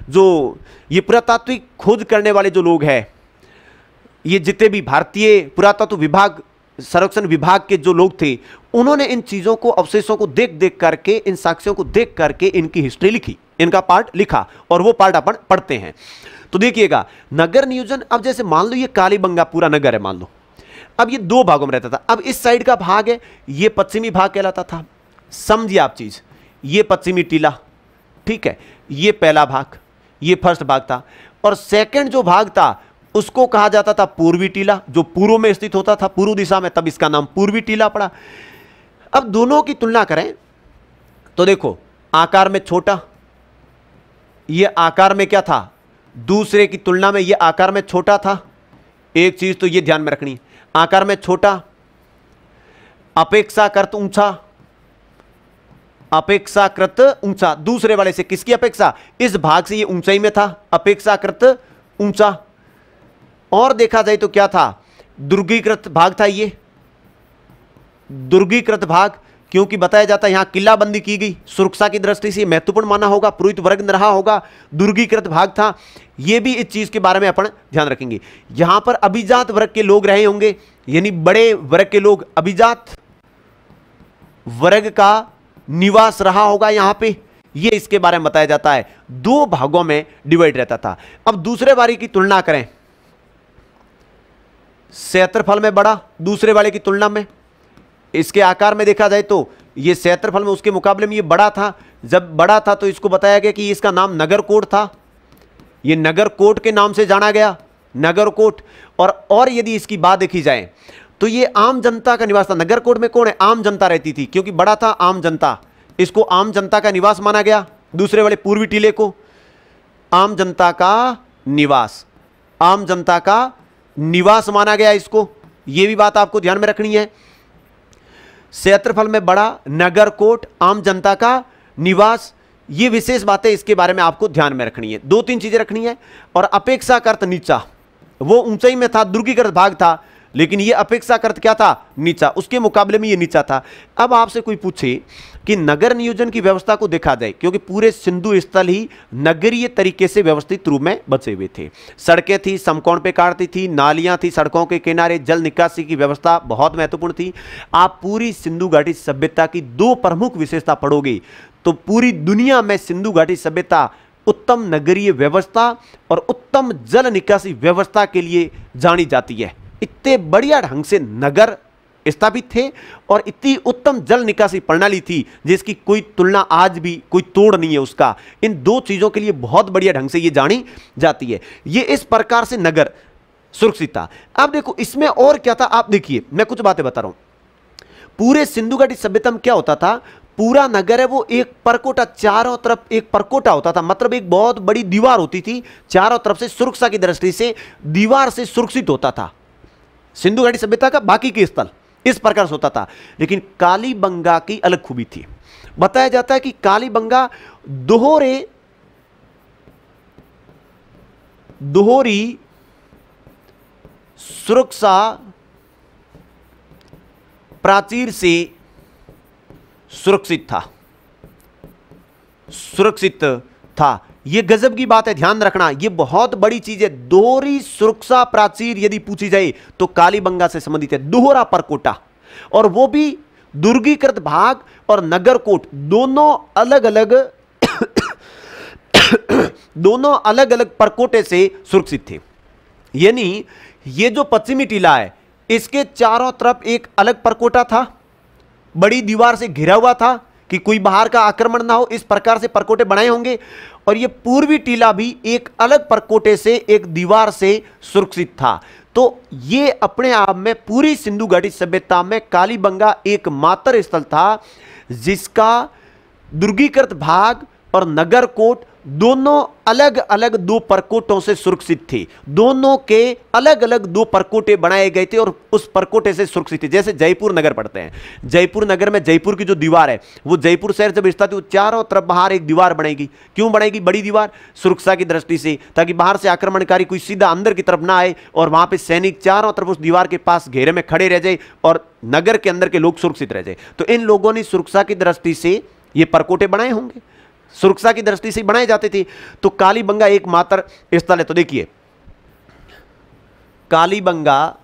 जो ये पुरातात्विक खोज करने वाले जो लोग हैं, ये जितने भी भारतीय पुरातत्व विभाग, संरक्षण विभाग के जो लोग थे, उन्होंने इन चीजों को, अवशेषों को देख देख करके, इन साक्ष्यों को देख करके इनकी हिस्ट्री लिखी, इनका पार्ट लिखा, और वो पार्ट अपन पढ़ते हैं। तो देखिएगा नगर नियोजन, अब जैसे मान लो ये कालीबंगा पूरा नगर है, मान लो अब ये 2 भागों में रहता था। अब इस साइड का भाग है, ये पश्चिमी भाग कहलाता था। समझिए आप चीज, ये पश्चिमी टीला, ठीक है, ये पहला भाग, ये फर्स्ट भाग था, और सेकंड जो भाग था उसको कहा जाता था पूर्वी टीला, जो पूर्व में स्थित होता था, पूर्व दिशा में, तब इसका नाम पूर्वी टीला पड़ा। अब दोनों की तुलना करें तो देखो आकार में छोटा, ये आकार में क्या था, दूसरे की तुलना में ये आकार में छोटा था। एक चीज तो ये ध्यान में रखनी है, आकार में छोटा, अपेक्षाकृत ऊंचा, अपेक्षाकृत ऊंचा, दूसरे वाले से किसकी अपेक्षा, इस भाग से ये ऊंचाई में था, अपेक्षाकृत ऊंचा। और देखा जाए तो क्या था, दुर्गीकृत भाग था, ये दुर्गीकृत भाग, क्योंकि बताया जाता है यहां किलाबंदी की गई, सुरक्षा की दृष्टि से महत्वपूर्ण माना होगा, पुरोहित वर्ग रहा होगा, दुर्गीकृत भाग था। यह भी इस चीज के बारे में अपन ध्यान रखेंगे। यहां पर अभिजात वर्ग के लोग रहे होंगे, यानी बड़े वर्ग के लोग, अभिजात वर्ग का निवास रहा होगा यहां पे, ये इसके बारे में बताया जाता है। 2 भागों में डिवाइड रहता था। अब दूसरे वाले की तुलना करें, क्षेत्रफल में बड़ा दूसरे वाले की तुलना में, इसके आकार में देखा जाए तो ये क्षेत्रफल में उसके मुकाबले में ये बड़ा था। जब बड़ा था तो इसको बताया गया कि इसका नाम नगरकोट था, ये नगरकोट के नाम से जाना गया, नगरकोट। और यदि इसकी बात देखी जाए तो ये आम जनता का निवास था। नगरकोट में कौन है, आम जनता रहती थी, क्योंकि बड़ा था, आम जनता, इसको आम जनता का निवास माना गया। दूसरे वाले पूर्वी टीले को आम जनता का निवास, आम जनता का निवास माना गया इसको, यह भी बात आपको ध्यान में रखनी है। क्षेत्रफल में बड़ा, नगर कोट, आम जनता का निवास, ये विशेष बातें इसके बारे में आपको ध्यान में रखनी है। 2-3 चीजें रखनी है। और अपेक्षाकृत नीचा, वो ऊंचाई में था, दुर्गीकृत भाग था, लेकिन ये अपेक्षाकृत क्या था, नीचा, उसके मुकाबले में ये नीचा था। अब आपसे कोई पूछे कि नगर नियोजन की व्यवस्था को देखा जाए, क्योंकि पूरे सिंधु स्थल ही नगरीय तरीके से व्यवस्थित रूप में बचे हुए थे। सड़कें थी, समकोण पे काटती थी, नालियां थी, सड़कों के किनारे जल निकासी की व्यवस्था बहुत महत्वपूर्ण थी। आप पूरी सिंधु घाटी सभ्यता की 2 प्रमुख विशेषता पढ़ोगे तो पूरी दुनिया में सिंधु घाटी सभ्यता उत्तम नगरीय व्यवस्था और उत्तम जल निकासी व्यवस्था के लिए जानी जाती है। इतने बढ़िया ढंग से नगर स्थापित थे और इतनी उत्तम जल निकासी प्रणाली थी जिसकी कोई तुलना आज भी, कोई तोड़ नहीं है उसका। इन 2 चीजों के लिए बहुत बढ़िया ढंग से ये जानी जाती है। ये इस प्रकार से नगर सुरक्षित था। अब देखो इसमें और क्या था, आप देखिए, मैं कुछ बातें बता रहा हूं। पूरे सिंधु घाटी सभ्यता में क्या होता था, पूरा नगर है वो एक परकोटा, चारों तरफ एक परकोटा होता था, मतलब एक बहुत बड़ी दीवार होती थी, चारों तरफ से सुरक्षा की दृष्टि से दीवार से सुरक्षित होता था सिंधु घाटी सभ्यता का बाकी के स्थल, इस प्रकार से होता था। लेकिन कालीबंगा की अलग खूबी थी। बताया जाता है कि कालीबंगा दोहरी सुरक्षा प्राचीर से सुरक्षित था। यह गजब की बात है, ध्यान रखना, यह बहुत बड़ी चीज है। दोहरी सुरक्षा प्राचीर यदि पूछी जाए तो कालीबंगा से संबंधित है। दोहरा परकोटा, और वो भी दुर्गीकृत भाग और नगरकोट दोनों अलग अलग परकोटे से सुरक्षित थे। यानी ये जो पश्चिमी टीला है इसके चारों तरफ एक अलग परकोटा था, बड़ी दीवार से घिरा हुआ था कि कोई बाहर का आक्रमण ना हो, इस प्रकार से परकोटे बनाए होंगे। और ये पूर्वी टीला भी एक अलग परकोटे से, एक दीवार से सुरक्षित था। तो ये अपने आप में पूरी सिंधु घाटी सभ्यता में कालीबंगा एकमात्र स्थल था जिसका दुर्गीकृत भाग और नगरकोट दोनों अलग अलग 2 परकोटों से सुरक्षित थे। दोनों के अलग अलग 2 परकोटे बनाए गए थे और उस परकोटे से सुरक्षित थे। जैसे जयपुर नगर पढ़ते हैं, जयपुर नगर में जयपुर की जो दीवार है, वो जयपुर शहर जब स्थित है, वो चारों तरफ बाहर एक दीवार बनेगी। क्यों बनेगी बड़ी दीवार? सुरक्षा की दृष्टि से, ताकि बाहर से आक्रमणकारी कोई सीधा अंदर की तरफ ना आए और वहां पर सैनिक चारों तरफ उस दीवार के पास घेरे में खड़े रह जाए और नगर के अंदर के लोग सुरक्षित रह जाए। तो इन लोगों ने सुरक्षा की दृष्टि से ये परकोटे बनाए होंगे, सुरक्षा की दृष्टि से बनाए जाते थे। तो कालीबंगा एकमात्र स्थल है। तो देखिए, कालीबंगा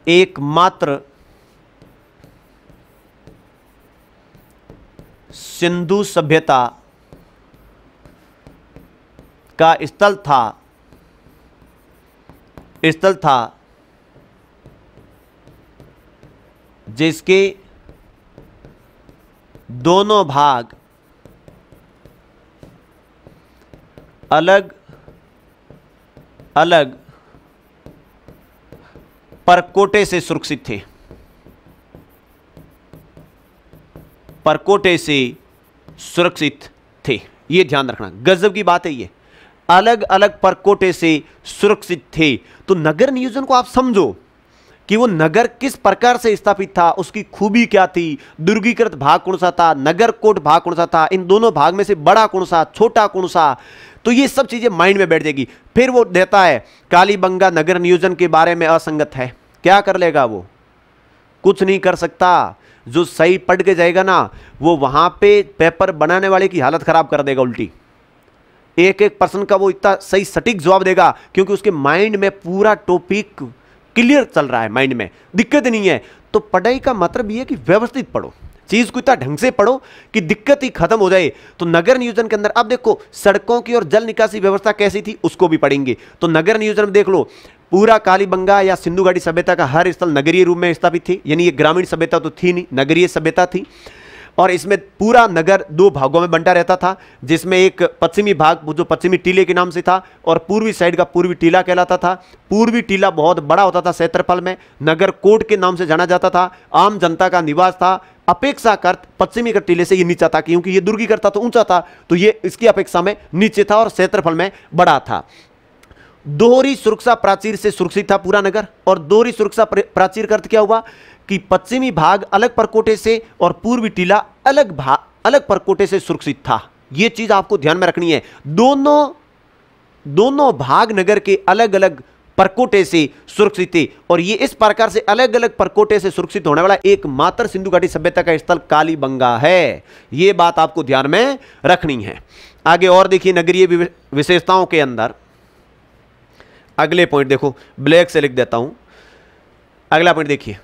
एकमात्र सिंधु सभ्यता का स्थल था जिसके दोनों भाग अलग अलग परकोटे से सुरक्षित थे। परकोटे से सुरक्षित थे, यह ध्यान रखना, गजब की बात है ये। अलग अलग परकोटे से सुरक्षित थे। तो नगर नियोजन को आप समझो कि वो नगर किस प्रकार से स्थापित था, उसकी खूबी क्या थी, दुर्गीकृत भाग कौन सा था, नगरकोट भाग कौन सा था, इन दोनों भाग में से बड़ा कौन सा, छोटा कौन सा। तो ये सब चीजें माइंड में बैठ जाएगी। फिर वो देता है कालीबंगा नगर नियोजन के बारे में असंगत है, क्या कर लेगा वो? कुछ नहीं कर सकता। जो सही पढ़ के जाएगा ना, वो वहां पे पेपर बनाने वाले की हालत खराब कर देगा उल्टी। एक एक प्रश्न का वो इतना सही सटीक जवाब देगा क्योंकि उसके माइंड में पूरा टॉपिक क्लियर चल रहा है, माइंड में दिक्कत नहीं है। तो पढ़ाई का मतलब ये कि व्यवस्थित पढ़ो, चीज को इतना ढंग से पढ़ो कि दिक्कत ही खत्म हो जाए। तो नगर नियोजन के अंदर अब देखो सड़कों की और जल निकासी व्यवस्था कैसी थी उसको भी पढ़ेंगे। तो नगर नियोजन में देख लो, पूरा कालीबंगा या सिंधु घाटी सभ्यता का हर स्थल नगरीय रूप में स्थापित थी, यानी ये ग्रामीण सभ्यता तो थी नहीं, नगरीय सभ्यता थी। और इसमें पूरा नगर दो भागों में बंटा रहता था, जिसमें एक पश्चिमी भाग जो पश्चिमी टीले के नाम से था और पूर्वी साइड का पूर्वी टीला कहलाता था। पूर्वी टीला बहुत बड़ा होता था क्षेत्रफल में, नगर कोट के नाम से जाना जाता था, आम जनता का निवास था। अपेक्षाकृत पश्चिमी के टीले से ये नीचा था, क्योंकि ये दुर्गी करता तो ऊंचा था, तो ये इसकी अपेक्षा में नीचे था और क्षेत्रफल में बड़ा था। दोहरी सुरक्षा प्राचीर से सुरक्षित था पूरा नगर। और दोहरी सुरक्षा प्राचीर का अर्थ क्या हुआ कि पश्चिमी भाग अलग परकोटे से और पूर्वी टीला अलग परकोटे से सुरक्षित था। यह चीज आपको ध्यान में रखनी है। दोनों भाग नगर के अलग अलग परकोटे से सुरक्षित थे और ये इस प्रकार से अलग अलग परकोटे से सुरक्षित होने वाला एकमात्र सिंधु घाटी सभ्यता का स्थल कालीबंगा है। यह बात आपको ध्यान में रखनी है। आगे और देखिए नगरीय विशेषताओं के अंदर अगले पॉइंट देखो, ब्लैक से लिख देता हूं। अगला पॉइंट देखिए,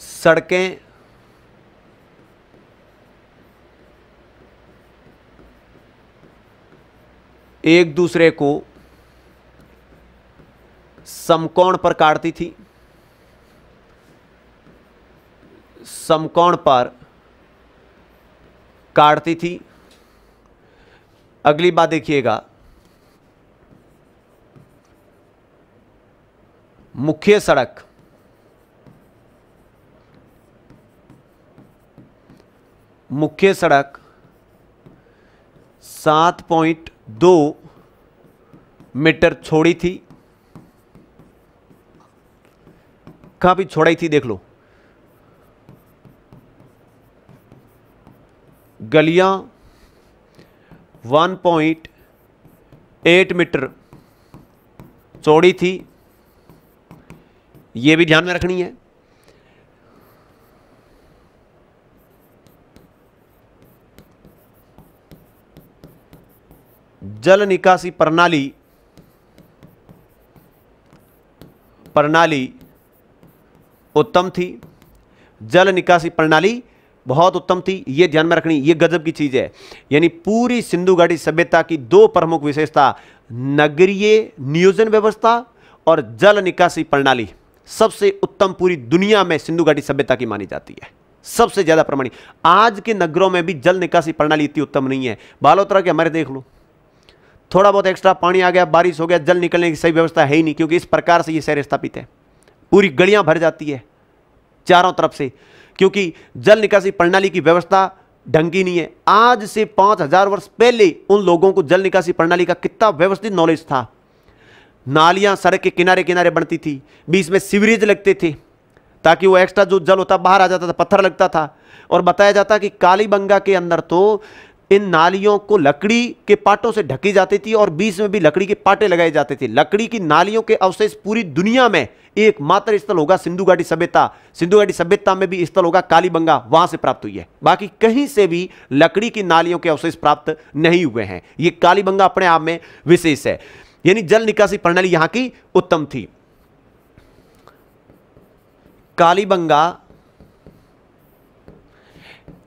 सड़कें एक दूसरे को समकोण पर काटती थी, समकोण पर काटती थी। अगली बात देखिएगा, मुख्य सड़क मुख्य सड़क 7.2 मीटर छोड़ी थी। काफी छोड़ी थी, देख लो। गलियां 1.8 मीटर चौड़ी थी, यह भी ध्यान में रखनी है। जल निकासी प्रणाली उत्तम थी। जल निकासी प्रणाली बहुत उत्तम थी, यह ध्यान में रखनी, यह गजब की चीज है। यानी पूरी सिंधु घाटी सभ्यता की दो प्रमुख विशेषता, नगरीय नियोजन व्यवस्था और जल निकासी प्रणाली, सबसे उत्तम पूरी दुनिया में सिंधु घाटी सभ्यता की मानी जाती है, सबसे ज्यादा प्रमाणित। आज के नगरों में भी जल निकासी प्रणाली इतनी उत्तम नहीं है। बालोतरा के हमारे देख लो, थोड़ा बहुत एक्स्ट्रा पानी आ गया, बारिश हो गया, जल निकलने की सही व्यवस्था है ही नहीं, क्योंकि इस प्रकार से ये शहर स्थापित है। पूरी गलियां भर जाती है चारों तरफ से, क्योंकि जल निकासी प्रणाली की व्यवस्था ढंग की नहीं है। आज से 5000 वर्ष पहले उन लोगों को जल निकासी प्रणाली का कितना व्यवस्थित नॉलेज था। नालियां सड़क के किनारे किनारे बनती थी, बीच में सीवरेज लगते थे ताकि वो एक्स्ट्रा जो जल होता बाहर आ जाता था, पत्थर लगता था। और बताया जाता कि कालीबंगा के अंदर तो इन नालियों को लकड़ी के पाटों से ढकी जाती थी और बीच में भी लकड़ी के पाटे लगाए जाते थे। लकड़ी की नालियों के अवशेष पूरी दुनिया में एकमात्र स्थल होगा सिंधु घाटी सभ्यता। सिंधु घाटी सभ्यता में भी स्थल होगा कालीबंगा, वहां से प्राप्त हुई है। बाकी कहीं से भी लकड़ी की नालियों के अवशेष प्राप्त नहीं हुए हैं। ये कालीबंगा अपने आप में विशेष है। यानी जल निकासी प्रणाली यहां की उत्तम थी। कालीबंगा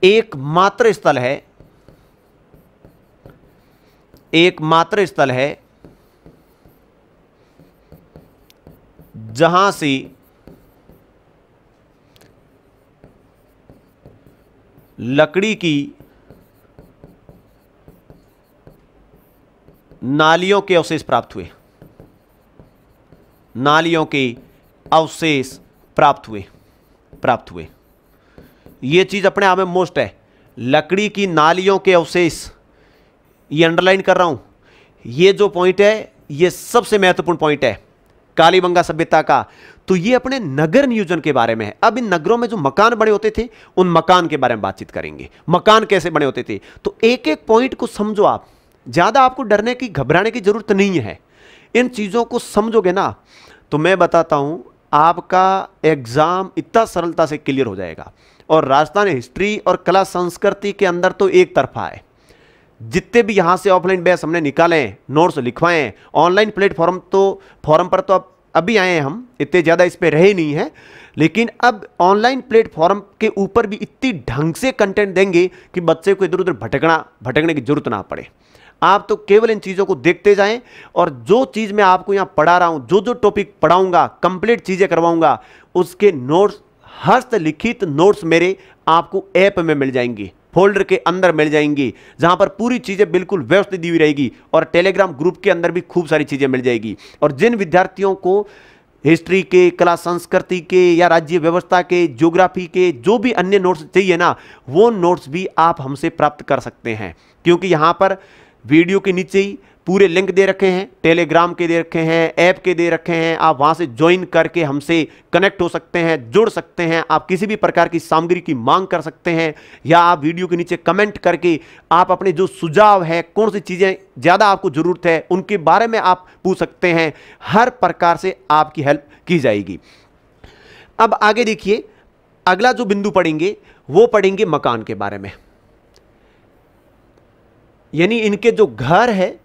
एकमात्र स्थल है जहां से लकड़ी की नालियों के अवशेष प्राप्त हुए। नालियों के अवशेष प्राप्त हुए। यह चीज अपने आप में मोस्ट है। लकड़ी की नालियों के अवशेष, ये अंडरलाइन कर रहा हूं, ये जो पॉइंट है ये सबसे महत्वपूर्ण पॉइंट है कालीबंगा सभ्यता का। तो ये अपने नगर नियोजन के बारे में है। अब इन नगरों में जो मकान बने होते थे उन मकान के बारे में बातचीत करेंगे। मकान कैसे बने होते थे, तो एक एक पॉइंट को समझो आप। ज्यादा आपको डरने की घबराने की जरूरत नहीं है। इन चीजों को समझोगे ना तो मैं बताता हूं आपका एग्जाम इतना सरलता से क्लियर हो जाएगा। और राजस्थान हिस्ट्री और कला संस्कृति के अंदर तो एक तरफा है। जितने भी यहां से ऑफलाइन बैच हमने निकाले हैं, नोट्स लिखवाए हैं, ऑनलाइन प्लेटफॉर्म फॉरम पर तो अभी आए हैं हम, इतने ज्यादा इस पे रहे नहीं हैं, लेकिन अब ऑनलाइन प्लेटफॉर्म के ऊपर भी इतनी ढंग से कंटेंट देंगे कि बच्चे को इधर उधर भटकने की जरूरत ना पड़े। आप तो केवल इन चीज़ों को देखते जाएं और जो चीज़ मैं आपको यहाँ पढ़ा रहा हूँ, जो जो टॉपिक पढ़ाऊंगा, कंप्लीट चीज़ें करवाऊंगा, उसके नोट्स, हस्तलिखित नोट्स मेरे आपको ऐप में मिल जाएंगे, फोल्डर के अंदर मिल जाएंगी, जहां पर पूरी चीज़ें बिल्कुल व्यवस्थित दी हुई रहेगी और टेलीग्राम ग्रुप के अंदर भी खूब सारी चीज़ें मिल जाएगी। और जिन विद्यार्थियों को हिस्ट्री के, कला संस्कृति के या राज्य व्यवस्था के, ज्योग्राफी के जो भी अन्य नोट्स चाहिए ना, वो नोट्स भी आप हमसे प्राप्त कर सकते हैं, क्योंकि यहाँ पर वीडियो के नीचे ही पूरे लिंक दे रखे हैं, टेलीग्राम के दे रखे हैं, ऐप के दे रखे हैं। आप वहां से ज्वाइन करके हमसे कनेक्ट हो सकते हैं, जुड़ सकते हैं। आप किसी भी प्रकार की सामग्री की मांग कर सकते हैं, या आप वीडियो के नीचे कमेंट करके आप अपने जो सुझाव है, कौन सी चीज़ें ज़्यादा आपको ज़रूरत है, उनके बारे में आप पूछ सकते हैं। हर प्रकार से आपकी हेल्प की जाएगी। अब आगे देखिए, अगला जो बिंदु पढ़ेंगे वो पढ़ेंगे मकान के बारे में, यानी इनके जो घर है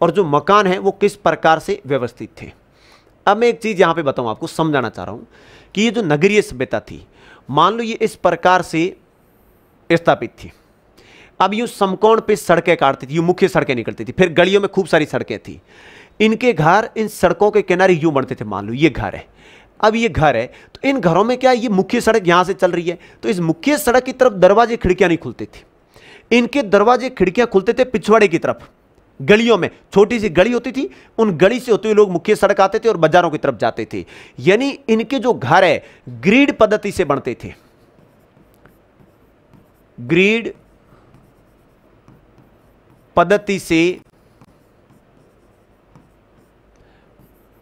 और जो मकान है वो किस प्रकार से व्यवस्थित थे। अब मैं एक चीज यहां पे बताऊं, आपको समझाना चाह रहा हूं कि ये जो नगरीय सभ्यता थी, मान लो ये इस प्रकार से स्थापित थी। अब यूं समकोण पे सड़कें काटती थी, यूं मुख्य सड़कें निकलती थी, फिर गलियों में खूब सारी सड़कें थी। इनके घर इन सड़कों के किनारे यूं बनते थे। मान लो ये घर है, अब ये घर है तो इन घरों में क्या, ये मुख्य सड़क यहां से चल रही है, तो इस मुख्य सड़क की तरफ दरवाजे खिड़कियां नहीं खुलते थे। इनके दरवाजे खिड़कियां खुलते थे पिछवाड़े की तरफ, गलियों में। छोटी सी गली होती थी, उन गली से होते हुए लोग मुख्य सड़क आते थे और बाजारों की तरफ जाते थे। यानी इनके जो घर है ग्रिड पद्धति से बनते थे, ग्रिड पद्धति से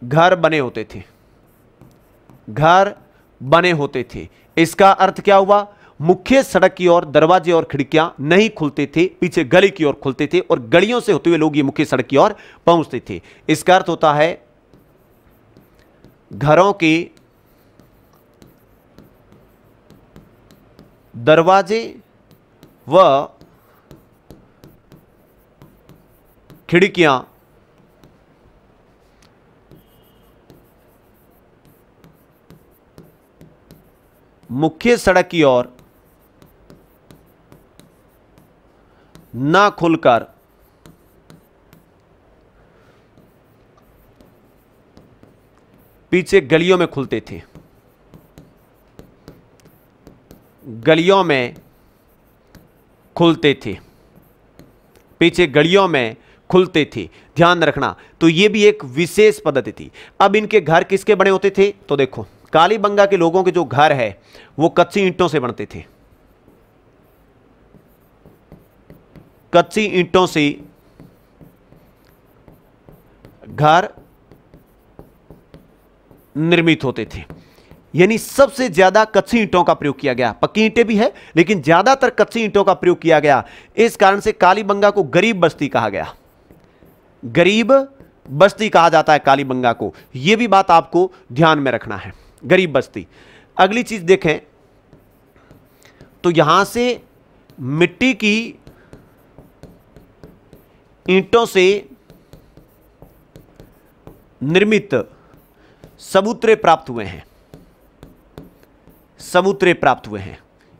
घर बने होते थे, घर बने होते थे। इसका अर्थ क्या हुआ, मुख्य सड़क की ओर दरवाजे और खिड़कियां नहीं खुलते थे, पीछे गली की ओर खुलते थे और गलियों से होते हुए लोग ये मुख्य सड़क की ओर पहुंचते थे। इसका अर्थ होता है घरों के दरवाजे व खिड़कियां मुख्य सड़क की ओर ना खुलकर पीछे गलियों में खुलते थे, गलियों में खुलते थे, पीछे गलियों में खुलते थे। ध्यान रखना, तो यह भी एक विशेष पद्धति थी। अब इनके घर किसके बने होते थे, तो देखो कालीबंगा के लोगों के जो घर है वो कच्ची ईंटों से बनते थे, कच्ची ईंटों से घर निर्मित होते थे। यानी सबसे ज्यादा कच्ची ईंटों का प्रयोग किया गया। पक्की ईंटें भी है लेकिन ज्यादातर कच्ची ईंटों का प्रयोग किया गया। इस कारण से कालीबंगा को गरीब बस्ती कहा गया, गरीब बस्ती कहा जाता है कालीबंगा को। यह भी बात आपको ध्यान में रखना है, गरीब बस्ती। अगली चीज देखें तो यहां से मिट्टी की ईंटों से निर्मित सबूतरे प्राप्त हुए हैं, सबूतरे प्राप्त हुए हैं।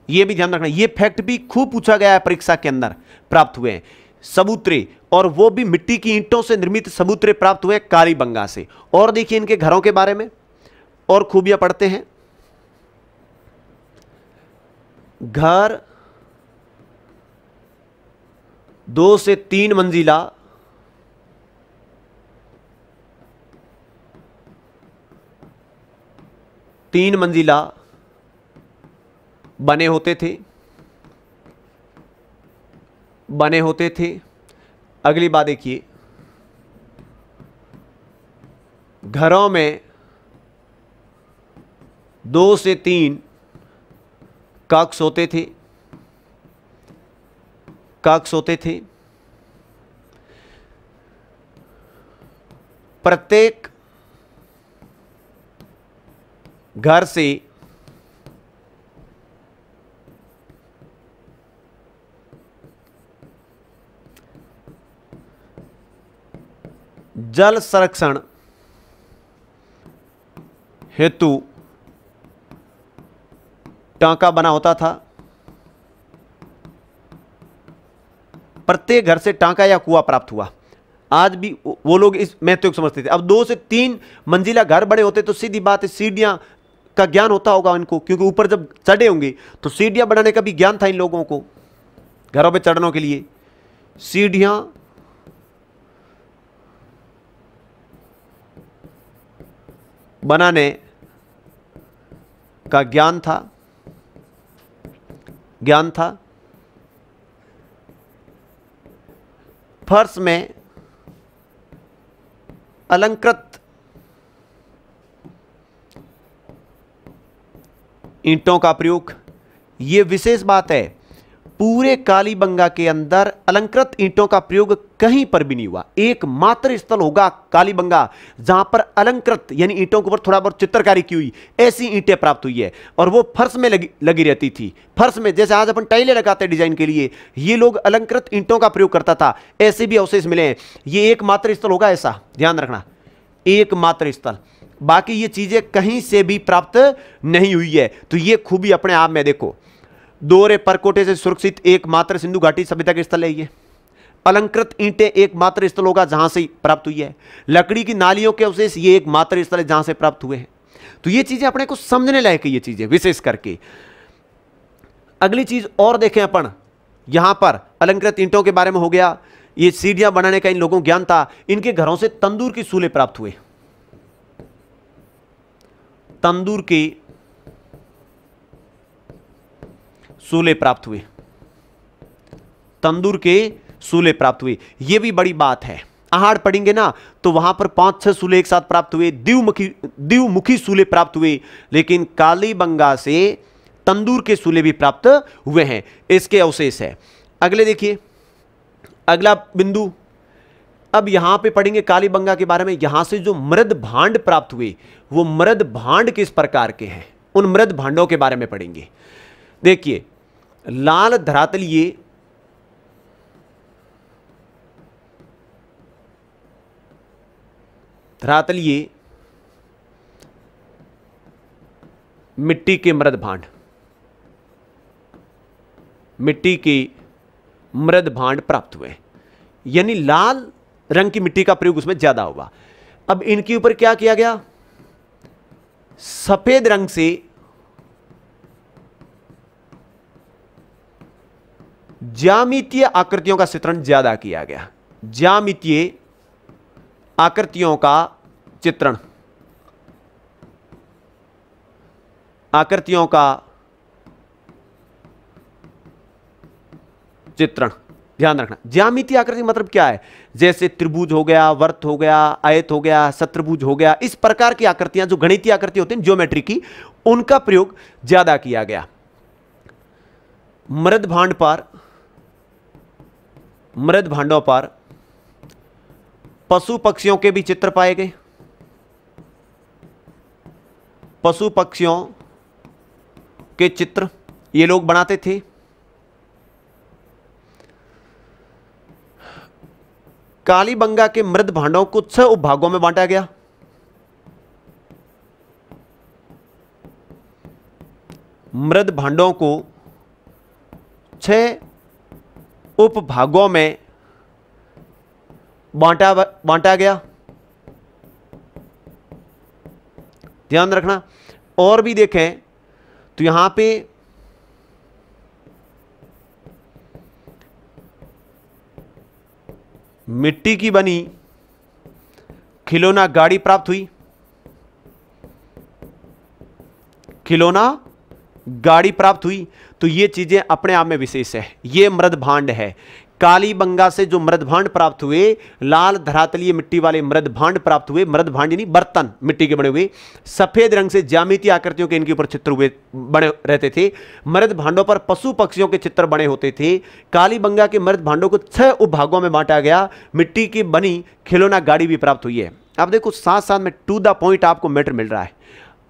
यह भी ध्यान रखना, यह फैक्ट भी खूब पूछा गया है परीक्षा के अंदर। प्राप्त हुए हैं सबूतरे, और वो भी मिट्टी की ईंटों से निर्मित सबूतरे प्राप्त हुए कालीबंगा से। और देखिए इनके घरों के बारे में और खूबियां पढ़ते हैं। घर 2 से 3 मंजिला, तीन मंजिला बने होते थे, बने होते थे। अगली बात देखिए, घरों में 2 से 3 कक्ष होते थे, कक्ष होते थे। प्रत्येक घर से जल संरक्षण हेतु टांका बना होता था। प्रत्येक घर से टांका या कुआं प्राप्त हुआ। आज भी वो लोग इस महत्व को समझते थे। अब 2 से 3 मंजिला घर बड़े होते तो सीधी बात है सीढ़ियां का ज्ञान होता होगा इनको, क्योंकि ऊपर जब चढ़े होंगे तो सीढ़ियां बनाने का भी ज्ञान था इन लोगों को। घरों पे चढ़ने के लिए सीढ़ियां बनाने का ज्ञान था। फर्श में अलंकृत ईंटों का प्रयोग, यह विशेष बात है, पूरे कालीबंगा के अंदर अलंकृत ईंटों का प्रयोग कहीं पर भी नहीं हुआ। एकमात्र स्थल होगा कालीबंगा जहां पर अलंकृत यानी ईंटों के ऊपर थोड़ा बहुत चित्रकारी की हुई ऐसी ईंटें प्राप्त हुई है, और वो फर्श में लगी रहती थी। फर्श में जैसे आज अपन टाइलें लगाते हैं डिजाइन के लिए, ये लोग अलंकृत ईंटों का प्रयोग करता था। ऐसे भी अवशेष मिले हैं। ये एकमात्र स्थल होगा ऐसा, ध्यान रखना, एकमात्र स्थल। बाकी ये चीजें कहीं से भी प्राप्त नहीं हुई है। तो ये खूबी अपने आप में देखो, दोहरे परकोटे से सुरक्षित एकमात्र सिंधु घाटी सभ्यता के स्थल है ये। अलंकृत ईंटें एकमात्र स्थल होगा जहां से प्राप्त हुई है। लकड़ी की नालियों के अवशेष ये एकमात्र स्थल है जहां से प्राप्त हुए हैं। तो ये चीजें अपने को समझने लायक है, ये चीजें विशेष करके। अगली चीज और देखें अपन, यहां पर अलंकृत ईंटों के बारे में हो गया, ये सीढ़ियां बनाने का इन लोगों को ज्ञान था। इनके घरों से तंदूर की सूले प्राप्त हुए, तंदूर के सूले प्राप्त हुए, तंदूर के सूले प्राप्त हुए। यह भी बड़ी बात है। आहाड़ पढ़ेंगे ना तो वहां पर 5-6 सूले एक साथ प्राप्त हुए, द्विमुखी सूले प्राप्त हुए, लेकिन कालीबंगा से तंदूर के सूले भी प्राप्त हुए हैं। इसके अवशेष है। अगले देखिए, अगला बिंदु, अब यहां पे पढ़ेंगे कालीबंगा के बारे में। यहां से जो मृद भांड प्राप्त हुए, वो मृद भांड किस प्रकार के हैं, उन मृद भांडों के बारे में पढ़ेंगे। देखिए, लाल धरातलीय मिट्टी के मृद भांड, मिट्टी के मृद भांड प्राप्त हुए, यानी लाल रंग की मिट्टी का प्रयोग उसमें ज्यादा हुआ। अब इनके ऊपर क्या किया गया, सफेद रंग से ज्यामितीय आकृतियों का चित्रण ज्यादा किया गया। ज्यामितीय आकृतियों का चित्रण, आकृतियों का चित्रण, ध्यान रखना। ज्यामितीय आकृति मतलब क्या है, जैसे त्रिभुज हो गया, वर्त हो गया, आयत हो गया, शतृभुज हो गया, इस प्रकार की आकृतियां जो गणितीय आकृति होती हैं ज्योमेट्री की, उनका प्रयोग ज्यादा किया गया। मृद भांडों पर पशु पक्षियों के भी चित्र पाए गए। पशु पक्षियों के चित्र ये लोग बनाते थे। कालीबंगा के मृद भांडों को 6 उपभागों में बांटा गया। मृद भांडों को 6 उपभागों में बांटा गया, ध्यान रखना। और भी देखें तो यहां पे मिट्टी की बनी खिलौना गाड़ी प्राप्त हुई, खिलौना गाड़ी प्राप्त हुई। तो ये चीजें अपने आप में विशेष है। ये मृद भांड है। कालीबंगा से जो मृद भांड प्राप्त हुए, लाल धरातलीय मिट्टी वाले मृद भांड प्राप्त हुए। मृद भांड यानी बर्तन मिट्टी के बने हुए, सफेद रंग से ज्यामितीय आकृतियों के इनके ऊपर चित्र हुए बने रहते थे। मृद भांडों पर पशु पक्षियों के चित्र बने होते थे। कालीबंगा के मृद भांडों को 6 उपभागों में बांटा गया। मिट्टी की बनी खिलौना गाड़ी भी प्राप्त हुई है। अब देखो, साथ साथ में टू द पॉइंट आपको मैटर मिल रहा है।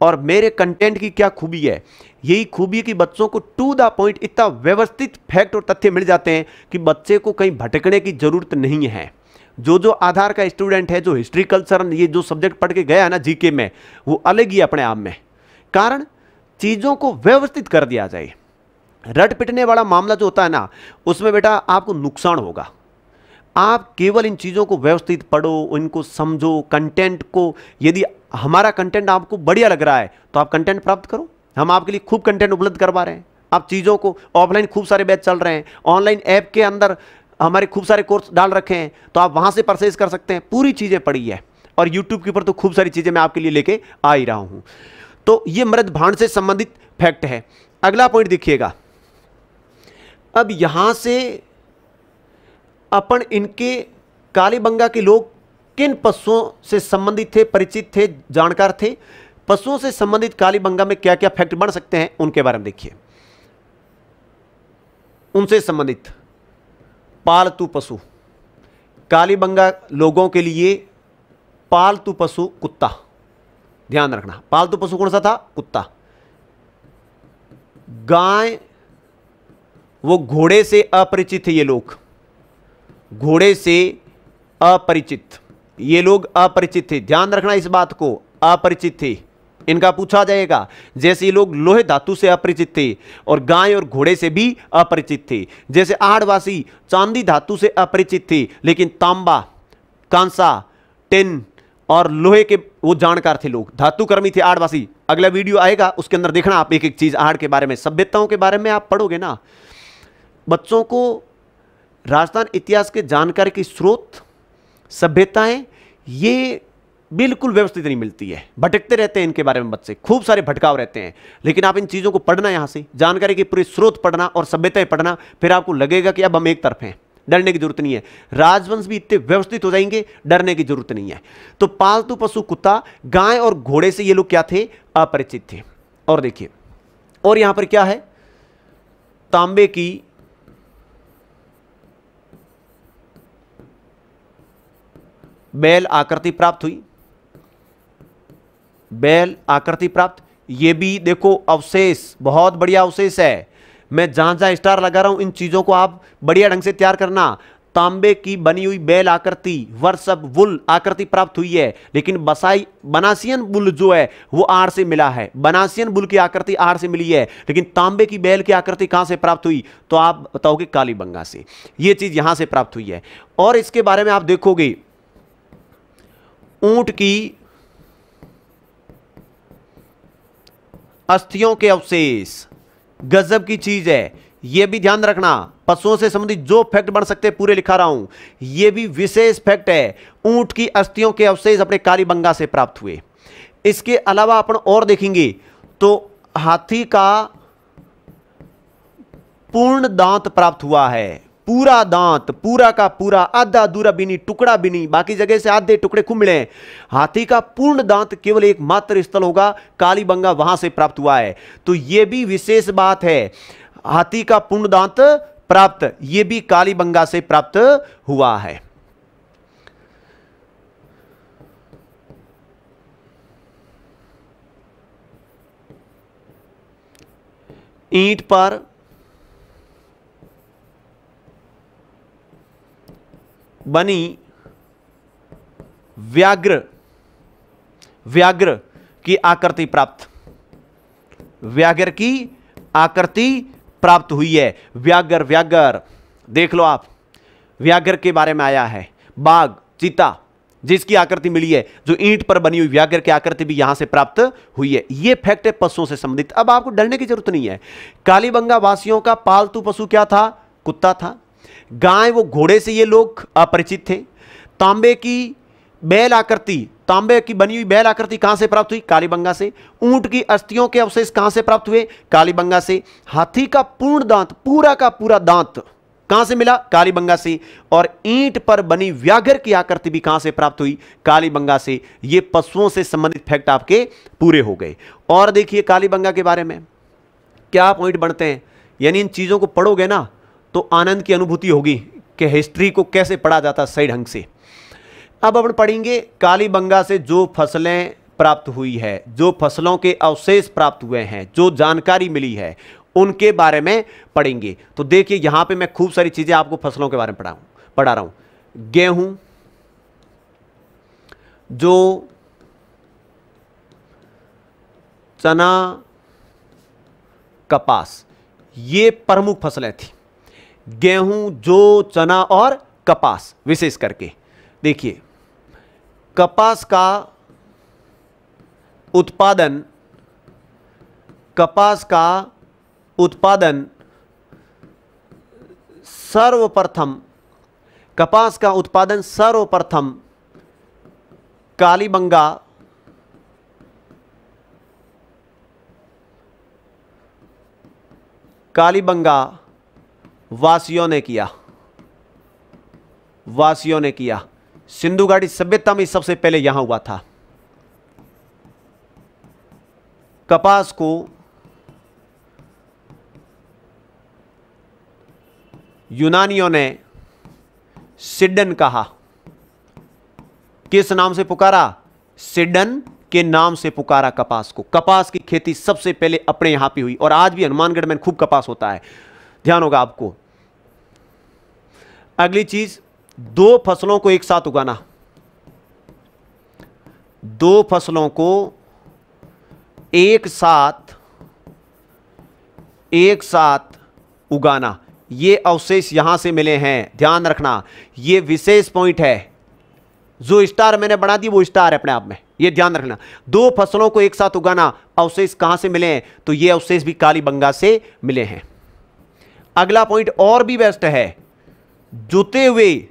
और मेरे कंटेंट की क्या खूबी है, यही खूबी है कि बच्चों को टू द पॉइंट इतना व्यवस्थित फैक्ट और तथ्य मिल जाते हैं कि बच्चे को कहीं भटकने की जरूरत नहीं है। जो आधार का स्टूडेंट है, जो हिस्ट्री कल्चर ये जो सब्जेक्ट पढ़ के गया है ना जीके में, वो अलग ही अपने आप में। कारण चीजों को व्यवस्थित कर दिया जाए, रट पिटने वाला मामला जो होता है ना, उसमें बेटा आपको नुकसान होगा। आप केवल इन चीज़ों को व्यवस्थित पढ़ो, इनको समझो, कंटेंट को, यदि हमारा कंटेंट आपको बढ़िया लग रहा है तो आप कंटेंट प्राप्त करो। हम आपके लिए खूब कंटेंट उपलब्ध करवा रहे हैं। आप चीज़ों को, ऑफलाइन खूब सारे बैच चल रहे हैं, ऑनलाइन ऐप के अंदर हमारे खूब सारे कोर्स डाल रखे हैं, तो आप वहाँ से परचेज कर सकते हैं। पूरी चीज़ें पड़ी है, और यूट्यूब के ऊपर तो खूब सारी चीज़ें मैं आपके लिए लेके आ ही रहा हूँ। तो ये मृद भांड से संबंधित फैक्ट है। अगला पॉइंट देखिएगा। अब यहां से अपन इनके कालीबंगा के लोग किन पशुओं से संबंधित थे, परिचित थे, जानकार थे, पशुओं से संबंधित कालीबंगा में क्या क्या फैक्ट बन सकते हैं उनके बारे में देखिए। उनसे संबंधित पालतू पशु, कालीबंगा लोगों के लिए पालतू पशु कुत्ता। ध्यान रखना, पालतू पशु कौन सा था? कुत्ता। गाय, वो घोड़े से अपरिचित थे ये लोग, घोड़े से अपरिचित, ये लोग अपरिचित थे। ध्यान रखना इस बात को, अपरिचित थे। इनका पूछा जाएगा, जैसे ये लोग लोहे धातु से अपरिचित थे और गाय और घोड़े से भी अपरिचित थे। जैसे आहड़वासी चांदी धातु से अपरिचित थे, लेकिन तांबा, कांसा, टिन और लोहे के वो जानकार थे लोग, धातुकर्मी थे आहड़वासी। अगला वीडियो आएगा, उसके अंदर देखना आप एक एक चीज आहड़ के बारे में, सभ्यताओं के बारे में आप पढ़ोगे ना। बच्चों को राजस्थान इतिहास के जानकारी की स्रोत, सभ्यताएं, ये बिल्कुल व्यवस्थित नहीं मिलती है, भटकते रहते हैं इनके बारे में बच्चे, खूब सारे भटकाव रहते हैं। लेकिन आप इन चीज़ों को पढ़ना, यहाँ से जानकारी के पूरे स्रोत पढ़ना और सभ्यताएं पढ़ना, फिर आपको लगेगा कि अब हम एक तरफ हैं, डरने की जरूरत नहीं है। राजवंश भी इतने व्यवस्थित हो जाएंगे, डरने की जरूरत नहीं है। तो पालतू पशु कुत्ता, गाय और घोड़े से ये लोग क्या थे? अपरिचित थे। और देखिए, और यहां पर क्या है? तांबे की बैल आकृति प्राप्त हुई, बैल आकृति प्राप्त। ये भी देखो अवशेष, बहुत बढ़िया अवशेष है। मैं जहां जहां स्टार लगा रहा हूं, इन चीजों को आप बढ़िया ढंग से तैयार करना। तांबे की बनी हुई बैल आकृति, वर्षभ वुल आकृति प्राप्त हुई है, लेकिन बनासियन बुल जो है वो आड़ से मिला है। बनासियन बुल की आकृति आड़ से मिली है, लेकिन तांबे की बैल की आकृति कहां से प्राप्त हुई? तो आप बताओगे कालीबंगा से। यह चीज यहां से प्राप्त हुई है। और इसके बारे में आप देखोगे, ऊंट की अस्थियों के अवशेष, गजब की चीज है। यह भी ध्यान रखना, पशुओं से संबंधित जो फैक्ट बन सकते हैं पूरे लिखा रहा हूं, यह भी विशेष फैक्ट है। ऊंट की अस्थियों के अवशेष अपने कालीबंगा से प्राप्त हुए। इसके अलावा अपन और देखेंगे तो हाथी का पूर्ण दांत प्राप्त हुआ है। पूरा दांत, पूरा का पूरा, आधा अधूरा भी नहीं, टुकड़ा भी नहीं, बाकी जगह से आधे टुकड़े खूब मिले हैं। हाथी का पूर्ण दांत केवल एकमात्र स्थल होगा कालीबंगा, वहां से प्राप्त हुआ है। तो यह भी विशेष बात है, हाथी का पूर्ण दांत प्राप्त, यह भी कालीबंगा से प्राप्त हुआ है। ईंट पर बनी व्याघ्र, व्याघ्र की आकृति प्राप्त, व्याघ्र की आकृति प्राप्त हुई है। व्याघ्र, व्याघ्र देख लो आप, व्याघ्र के बारे में आया है। बाघ, चीता, जिसकी आकृति मिली है, जो ईंट पर बनी हुई व्याघ्र की आकृति भी यहां से प्राप्त हुई है। यह फैक्ट है पशुओं से संबंधित। अब आपको डरने की जरूरत नहीं है। कालीबंगा वासियों का पालतू पशु क्या था? कुत्ता था। गाय, वो घोड़े से ये लोग अपरिचित थे। तांबे की बैल आकृति, तांबे की बनी हुई बैल आकृति कहां से प्राप्त हुई? कालीबंगा से। ऊंट की अस्थियों के अवशेष कहां से प्राप्त हुए? कालीबंगा से। हाथी का पूर्ण दांत, पूरा का पूरा दांत कहां से मिला? कालीबंगा से। और ईंट पर बनी व्याघ्र की आकृति भी कहां से प्राप्त हुई? कालीबंगा से। ये पशुओं से संबंधित फैक्ट आपके पूरे हो गए। और देखिए कालीबंगा के बारे में क्या पॉइंट बनते हैं, यानी इन चीजों को पढ़ोगे ना तो आनंद की अनुभूति होगी कि हिस्ट्री को कैसे पढ़ा जाता है सही ढंग से। अब अपन पढ़ेंगे कालीबंगा से जो फसलें प्राप्त हुई है, जो फसलों के अवशेष प्राप्त हुए हैं, जो जानकारी मिली है, उनके बारे में पढ़ेंगे। तो देखिए यहां पे मैं खूब सारी चीजें आपको फसलों के बारे में पढ़ा रहा हूं। गेहूं, जो, चना, कपास, ये प्रमुख फसलें थी, गेहूं, जौ, चना और कपास। विशेष करके देखिए, कपास का उत्पादन सर्वप्रथम कालीबंगा वासियों ने किया। सिंधु घाटी सभ्यता में सबसे पहले यहां हुआ था। कपास को यूनानियों ने सिडन कहा। किस नाम से पुकारा? सिडन के नाम से पुकारा कपास को। कपास की खेती सबसे पहले अपने यहां पे हुई, और आज भी हनुमानगढ़ में खूब कपास होता है, ध्यान होगा आपको। अगली चीज, दो फसलों को एक साथ उगाना। दो फसलों को एक साथ उगाना, ये अवशेष यहां से मिले हैं, ध्यान रखना। ये विशेष पॉइंट है, जो स्टार मैंने बना दी वो स्टार है अपने आप में, ये ध्यान रखना। दो फसलों को एक साथ उगाना, अवशेष कहां से मिले हैं? तो ये अवशेष भी कालीबंगा से मिले हैं। अगला पॉइंट और भी बेस्ट है, जुते हुए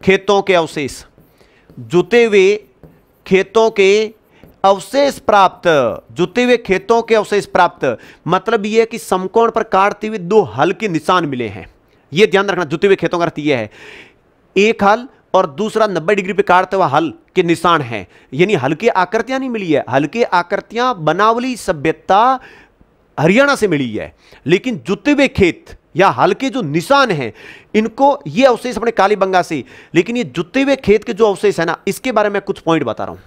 खेतों के अवशेष। जुते हुए खेतों के अवशेष प्राप्त, मतलब यह है कि समकोण पर काटते हुए दो हल के निशान मिले हैं। यह ध्यान रखना, जुते हुए खेतों का अर्थ यह है, एक हल और दूसरा 90 डिग्री पे काटते हुआ हल के निशान हैं। यानी हल्के आकृतियां नहीं मिली है, हल्के आकृतियां बनावली सभ्यता हरियाणा से मिली है, लेकिन जुते हुए खेत या हल्के जो निशान हैं, इनको ये अवशेष अपने कालीबंगा से। लेकिन ये जुते हुए खेत के जो अवशेष है ना, इसके बारे में कुछ पॉइंट बता रहा हूं।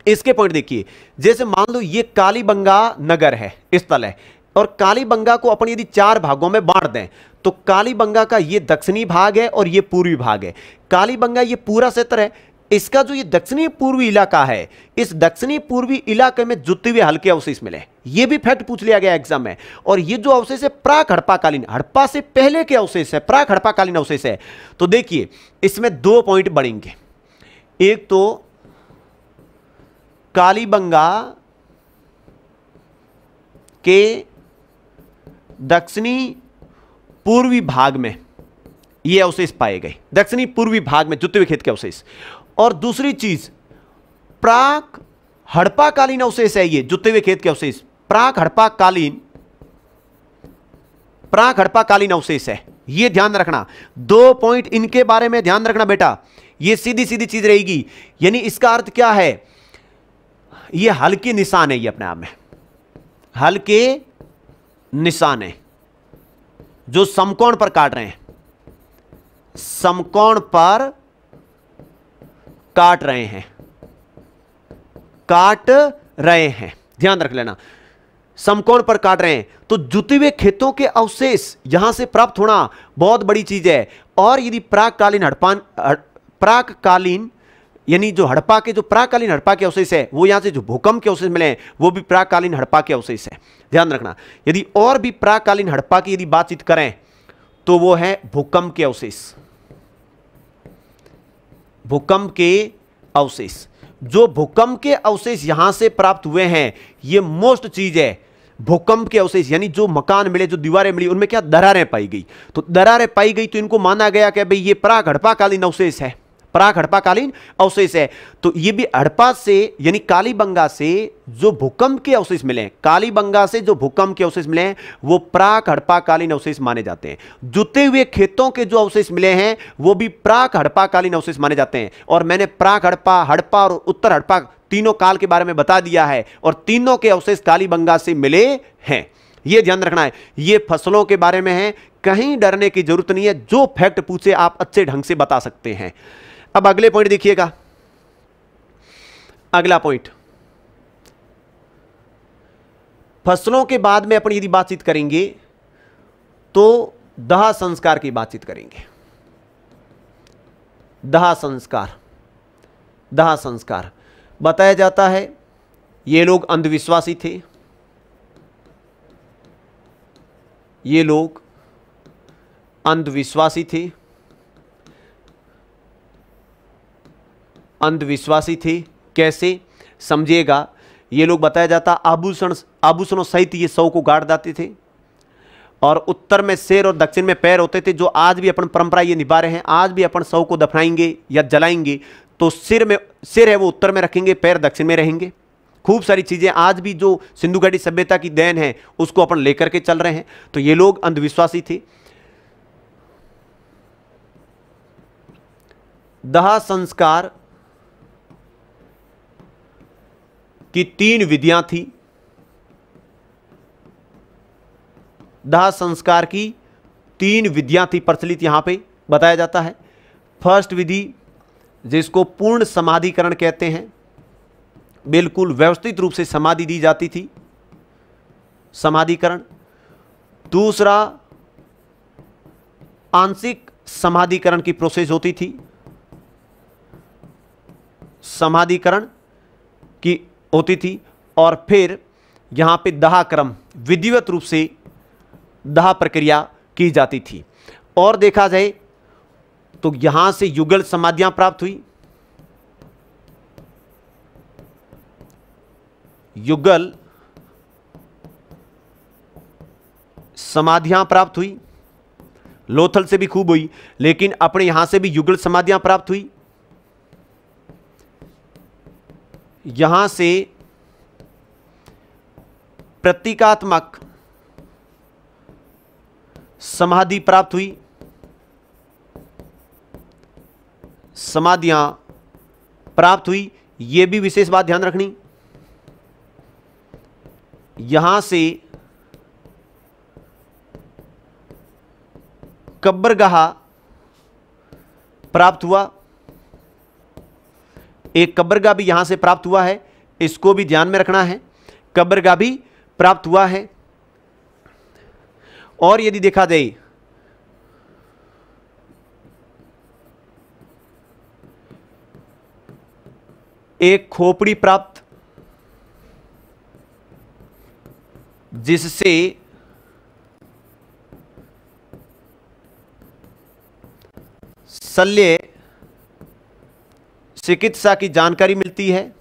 इसके पॉइंट देखिए, जैसे मान लो ये कालीबंगा नगर है, स्थल है, और कालीबंगा को अपन यदि चार भागों में बांट दें, तो कालीबंगा का ये दक्षिणी भाग है और ये पूर्वी भाग है। कालीबंगा ये पूरा क्षेत्र है, इसका जो ये दक्षिणी पूर्वी इलाका है, इस दक्षिणी पूर्वी इलाके में जुते हुए हल्के अवशेष मिले। ये भी फैक्ट पूछ लिया गया एग्जाम में। और ये जो अवशेष है प्राक हड़प्पाकालीन, हड़प्पा से पहले के अवशेष है, प्राक हड़प्पाकालीन अवशेष है। तो देखिए इसमें दो पॉइंट बढ़ेंगे, एक तो कालीबंगा के दक्षिणी पूर्वी भाग में ये अवशेष पाए गए, दक्षिणी पूर्वी भाग में जुते हुए खेत के अवशेष। और दूसरी चीज प्राक हड़प्पाकालीन अवशेष है, ये जुते हुए खेत के अवशेष प्राक हड़प्पाकालीन अवशेष है, ये ध्यान रखना। दो पॉइंट इनके बारे में ध्यान रखना बेटा, ये सीधी सीधी चीज रहेगी। यानी इसका अर्थ क्या है, ये हल्के निशान है, ये अपने आप में हल्के निशान है जो समकोण पर काट रहे हैं, समकोण पर काट रहे हैं, ध्यान रख लेना, समकोण पर काट रहे हैं। तो जुते हुए खेतों के अवशेष यहां से प्राप्त होना बहुत बड़ी चीज है। और यदि प्राककालीन यानी जो हड़प्पा के जो प्राककालीन हड़प्पा के अवशेष है, वो यहां से जो भूकंप के अवशेष मिले हैं, वो भी प्राककालीन हड़प्पा के अवशेष है, ध्यान रखना। यदि और भी प्राककालीन हड़प्पा की यदि बातचीत करें तो वो है भूकंप के अवशेष। भूकंप के अवशेष, जो भूकंप के अवशेष यहां से प्राप्त हुए हैं, ये मोस्ट चीज है। भूकंप के अवशेष यानी जो मकान मिले, जो दीवारें मिली, उनमें क्या दरारें पाई गई। तो दरारें पाई गई तो इनको माना गया कि भाई ये प्राक हड़प्पाकालीन अवशेष है, प्राक हड़प्पाकालीन अवशेष है। तो ये भी हड़प्पा से यानी कालीबंगा से जो भूकंप के अवशेष मिले हैं, कालीबंगा से जो भूकंप के अवशेष मिले हैं, वो प्राक हड़प्पाकालीन अवशेष माने जाते हैं। जुते हुए खेतों के जो अवशेष मिले हैं, वो भी प्राक हड़प्पाकालीन अवशेष माने जाते हैं। और मैंने प्राक हड़प्पा, हड़प्पा और उत्तर हड़प्पा तीनों काल के बारे में बता दिया है, और तीनों के अवशेष कालीबंगा से मिले हैं, यह ध्यान रखना है। ये फसलों के बारे में है, कहीं डरने की जरूरत नहीं है, जो फैक्ट पूछे आप अच्छे ढंग से बता सकते हैं। अब अगले पॉइंट देखिएगा, अगला पॉइंट, फसलों के बाद में अपन यदि बातचीत करेंगे तो दाह संस्कार की बातचीत करेंगे। दाह संस्कार बताया जाता है ये लोग अंधविश्वासी थे, ये लोग अंधविश्वासी थे, अंधविश्वासी थे। कैसे समझिएगा, ये लोग बताया जाता आभूषणों सहित ये शव को गाड़ देते थे, और उत्तर में सिर और दक्षिण में पैर होते थे, जो आज भी अपन परंपरा ये निभा रहे हैं। आज भी अपन शव को दफनाएंगे या जलाएंगे तो सिर है वो उत्तर में रखेंगे, पैर दक्षिण में रहेंगे। खूब सारी चीजें आज भी जो सिंधु घाटी सभ्यता की देन है उसको अपन लेकर के चल रहे हैं। तो ये लोग अंधविश्वासी थे। दाह संस्कार की 3 विधियां थी। दाह संस्कार की 3 विधियां थी प्रचलित, यहां पे बताया जाता है। फर्स्ट विधि जिसको पूर्ण समाधिकरण कहते हैं, बिल्कुल व्यवस्थित रूप से समाधि दी जाती थी, समाधिकरण। दूसरा आंशिक समाधिकरण की प्रोसेस होती थी, समाधिकरण की होती थी। और फिर यहां पे दाह क्रम विधिवत रूप से दाह प्रक्रिया की जाती थी। और देखा जाए तो यहां से युगल समाधियां प्राप्त हुई, युगल समाधियां प्राप्त हुई। लोथल से भी खूब हुई, लेकिन अपने यहां से भी युगल समाधियां प्राप्त हुई। यहां से प्रतीकात्मक समाधि प्राप्त हुई, समाधियां प्राप्त हुई। यह भी विशेष बात ध्यान रखनी। यहां से कब्रगाह प्राप्त हुआ, एक कब्रगाह भी यहां से प्राप्त हुआ है, इसको भी ध्यान में रखना है। कब्रगाह भी प्राप्त हुआ है। और यदि देखा जाए एक खोपड़ी प्राप्त, जिससे शल्य चिकित्सा की जानकारी मिलती है,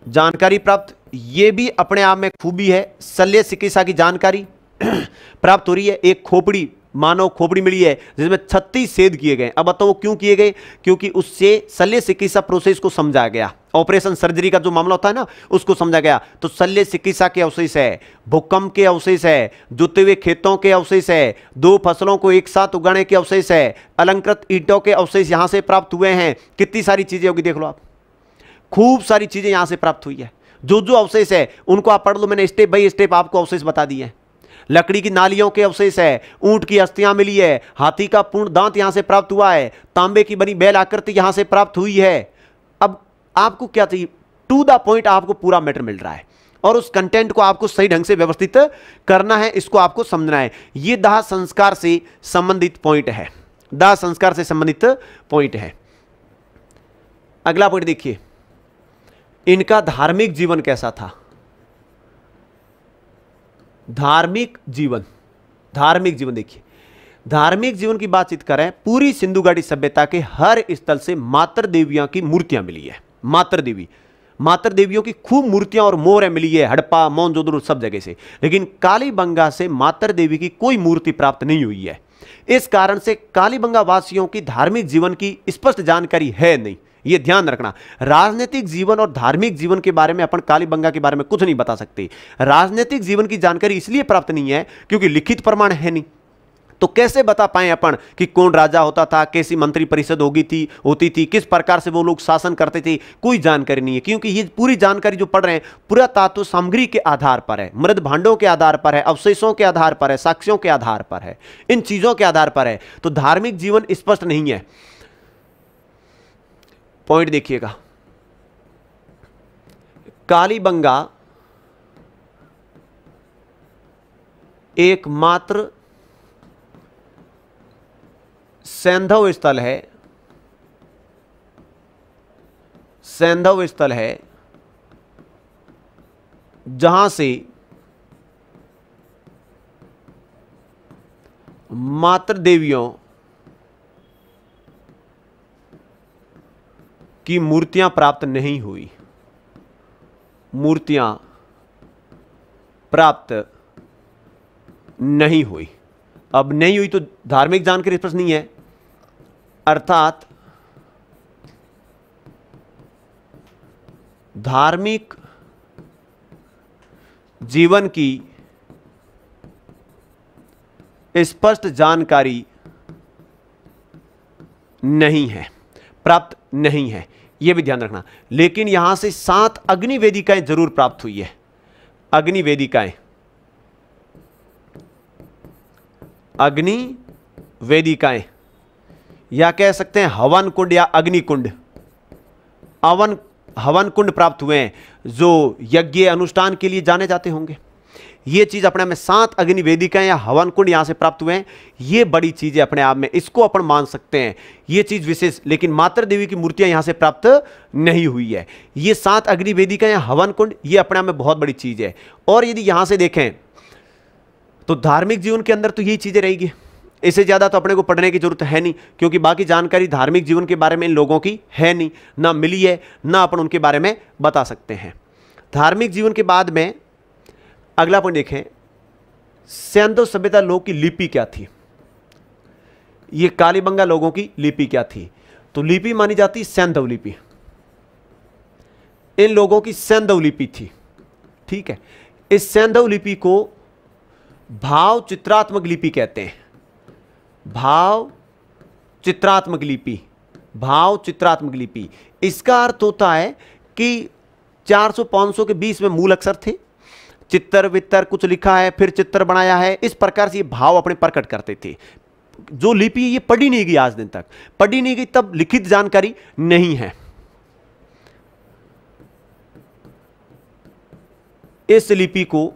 जानकारी प्राप्त। यह भी अपने आप में खूबी है, शल्य चिकित्सा की जानकारी प्राप्त हो रही है। एक खोपड़ी, मानव खोपड़ी मिली है जिसमें 36 छेद किए गए। अब बताओ क्यों किए गए? क्योंकि उससे शल्य चिकित्सा प्रोसेस को समझा गया, ऑपरेशन सर्जरी का जो मामला होता है ना, उसको समझा गया। तो शल्य चिकित्सा के अवशेष है, भूकंप के अवशेष है, जुते हुए खेतों के अवशेष है, 2 फसलों को एक साथ उगाने के अवशेष है, अलंकृत ईंटों के अवशेष यहां से प्राप्त हुए हैं। कितनी सारी चीजें होगी देख लो आप, खूब सारी चीजें यहां से प्राप्त हुई है। जो जो अवशेष है उनको आप पढ़ लो, मैंने स्टेप बाय स्टेप आपको अवशेष बता दिए हैं। लकड़ी की नालियों के अवशेष है, ऊंट की अस्थियां मिली है, हाथी का पूर्ण दांत यहां से प्राप्त हुआ है, तांबे की बनी बैल आकृति यहां से प्राप्त हुई है। अब आपको क्या चाहिए? टू द पॉइंट आपको पूरा मैटर मिल रहा है, और उस कंटेंट को आपको सही ढंग से व्यवस्थित करना है, इसको आपको समझना है। यह दाह संस्कार से संबंधित पॉइंट है, दाह संस्कार से संबंधित पॉइंट है। अगला पॉइंट देखिए, इनका धार्मिक जीवन कैसा था? धार्मिक जीवन, धार्मिक जीवन देखिए, धार्मिक जीवन की बातचीत करें, पूरी सिंधु घाटी सभ्यता के हर स्थल से मातृ देवियों की मूर्तियां मिली है। मातृ देवियों की खूब मूर्तियां और मोहरें मिली है, हड़प्पा, मोहनजोदड़ो सब जगह से। लेकिन कालीबंगा से मातृ देवी की कोई मूर्ति प्राप्त नहीं हुई है। इस कारण से कालीबंगा वासियों की धार्मिक जीवन की स्पष्ट जानकारी है नहीं, यह ध्यान रखना। राजनीतिक जीवन और धार्मिक जीवन के बारे में अपन कालीबंगा के बारे में कुछ नहीं बता सकते। राजनीतिक जीवन की जानकारी इसलिए प्राप्त नहीं है क्योंकि लिखित प्रमाण है नहीं। तो कैसे बता पाए अपन कि कौन राजा होता था, कैसी मंत्री परिषद होती थी, किस प्रकार से वो लोग शासन करते थे? कोई जानकारी नहीं है, क्योंकि ये पूरी जानकारी जो पढ़ रहे हैं पुरातत्व सामग्री के आधार पर है, मृद भांडों के आधार पर है, अवशेषों के आधार पर है, साक्ष्यों के आधार पर है, इन चीजों के आधार पर है। तो धार्मिक जीवन स्पष्ट नहीं है। पॉइंट देखिएगा, कालीबंगा एकमात्र सैंधव स्थल है, सैंधव स्थल है जहां से मातृ देवियों की मूर्तियां प्राप्त नहीं हुई, मूर्तियां प्राप्त नहीं हुई। अब नहीं हुई तो धार्मिक जानकारी स्पष्ट नहीं है, अर्थात धार्मिक जीवन की स्पष्ट जानकारी नहीं है, प्राप्त नहीं है, यह भी ध्यान रखना। लेकिन यहां से 7 अग्नि वेदिकाएं जरूर प्राप्त हुई है। अग्नि वेदिकाएं, अग्नि वेदिकाएं, या कह सकते हैं हवन कुंड या अग्नि कुंड, हवन कुंड प्राप्त हुए हैं, जो यज्ञ अनुष्ठान के लिए जाने जाते होंगे। ये चीज अपने में 7 अग्नि वेदिकाएं या हवन कुंड यहां से प्राप्त हुए हैं। ये बड़ी चीज है अपने आप में, इसको अपन मान सकते हैं, ये चीज विशेष। लेकिन मातृ देवी की मूर्तियां यहां से प्राप्त नहीं हुई है। ये 7 अग्नि वेदिकाएं या हवन कुंड, ये अपने आप में बहुत बड़ी चीज है। और यदि यहां से देखें तो धार्मिक जीवन के अंदर तो यही चीजें रहेगी, इससे ज्यादा तो अपने को पढ़ने की जरूरत है नहीं, क्योंकि बाकी जानकारी धार्मिक जीवन के बारे में इन लोगों की है नहीं, ना मिली है, ना अपन उनके बारे में बता सकते हैं। धार्मिक जीवन के बाद में अगला पॉइंट देखें, सैंधव सभ्यता लोग की लिपि क्या थी। ये कालीबंगा लोगों की लिपि क्या थी, तो लिपि मानी जाती सैंधव लिपि, इन लोगों की सैंधव लिपि थी। ठीक है, इस सैंधव लिपि को भाव चित्रात्मक लिपि कहते हैं। भाव चित्रात्मक लिपि, भाव चित्रात्मक लिपि, इसका अर्थ होता है कि 400-500 के बीच में मूल अक्षर थे, चित्तर वित्तर कुछ लिखा है, फिर चित्र बनाया है, इस प्रकार से ये भाव अपने प्रकट करते थे। जो लिपि ये पढ़ी नहीं गई, आज दिन तक पढ़ी नहीं गई, तब लिखित जानकारी नहीं है। इस लिपि को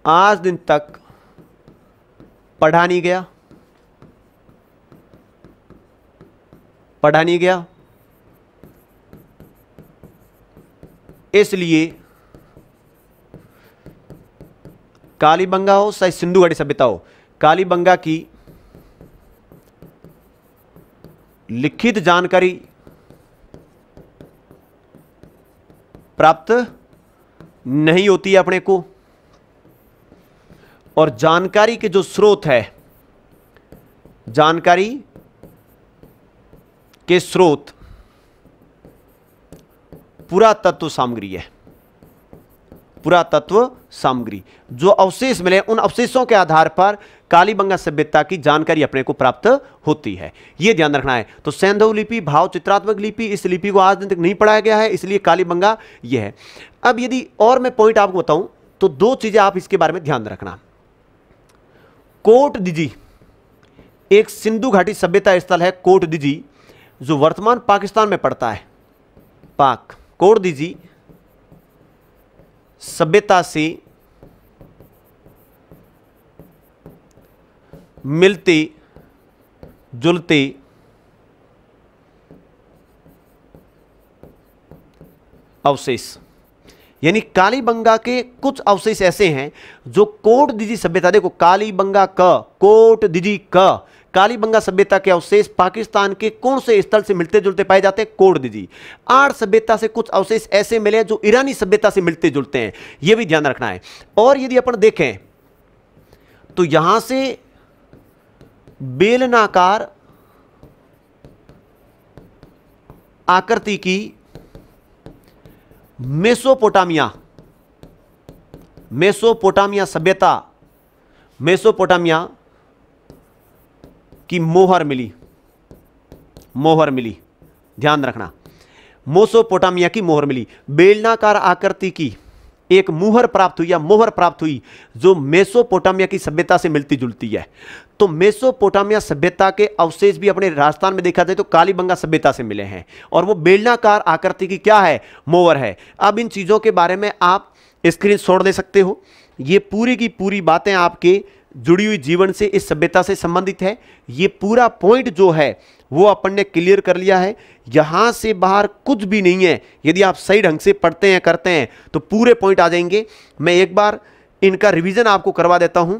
आज दिन तक पढ़ा नहीं गया, पढ़ा नहीं गया। इसलिए कालीबंगा हो चाहे सिंधु घाटी सभ्यता हो, कालीबंगा की लिखित जानकारी प्राप्त नहीं होती है अपने को, और जानकारी के जो स्रोत है, जानकारी के स्रोत पुरातत्व सामग्री है। पुरातत्व सामग्री, जो अवशेष मिले, उन अवशेषों के आधार पर कालीबंगा सभ्यता की जानकारी अपने को प्राप्त होती है, यह ध्यान रखना है। तो सैंधव लिपि, भाव चित्रात्मक लिपि, इस लिपि को आज दिन तक नहीं पढ़ाया गया है, इसलिए कालीबंगा यह है। अब यदि और मैं पॉइंट आपको बताऊं तो 2 चीजें आप इसके बारे में ध्यान रखना। कोट दिजी एक सिंधु घाटी सभ्यता स्थल है, कोट दिजी, जो वर्तमान पाकिस्तान में पड़ता है। पाक कोट दिजी सभ्यता से मिलते जुलते अवशेष, यानी कालीबंगा के कुछ अवशेष ऐसे हैं जो कोट दिजी सभ्यता, देखो कालीबंगा का, कोट दिजी का, कालीबंगा सभ्यता के अवशेष पाकिस्तान के कौन से स्थल से मिलते जुलते पाए जाते हैं, कोट दिजी। आड़ सभ्यता से कुछ अवशेष ऐसे मिले जो ईरानी सभ्यता से मिलते जुलते हैं, यह भी ध्यान रखना है। और यदि अपन देखें तो यहां से बेलनाकार आकृति की मेसोपोटामिया सभ्यता, मेसोपोटामिया की मोहर मिली, ध्यान रखना, मेसोपोटामिया की मोहर मिली। बेलनाकार आकृति की एक मुहर प्राप्त हुई या मोहर प्राप्त हुई जो मेसोपोटामिया की सभ्यता से मिलती जुलती है। तो मेसोपोटामिया सभ्यता के अवशेष भी अपने राजस्थान में देखा जाए तो कालीबंगा सभ्यता से मिले हैं, और वो बेलनाकार आकृति की क्या है, मोहर है। अब इन चीजों के बारे में आप स्क्रीनशॉट दे सकते हो। ये पूरी की पूरी बातें आपके जुड़ी हुई जीवन से, इस सभ्यता से संबंधित है। ये पूरा पॉइंट जो है वो अपन ने क्लियर कर लिया है। यहां से बाहर कुछ भी नहीं है। यदि आप सही ढंग से पढ़ते हैं, करते हैं, तो पूरे पॉइंट आ जाएंगे। मैं एक बार इनका रिवीजन आपको करवा देता हूं,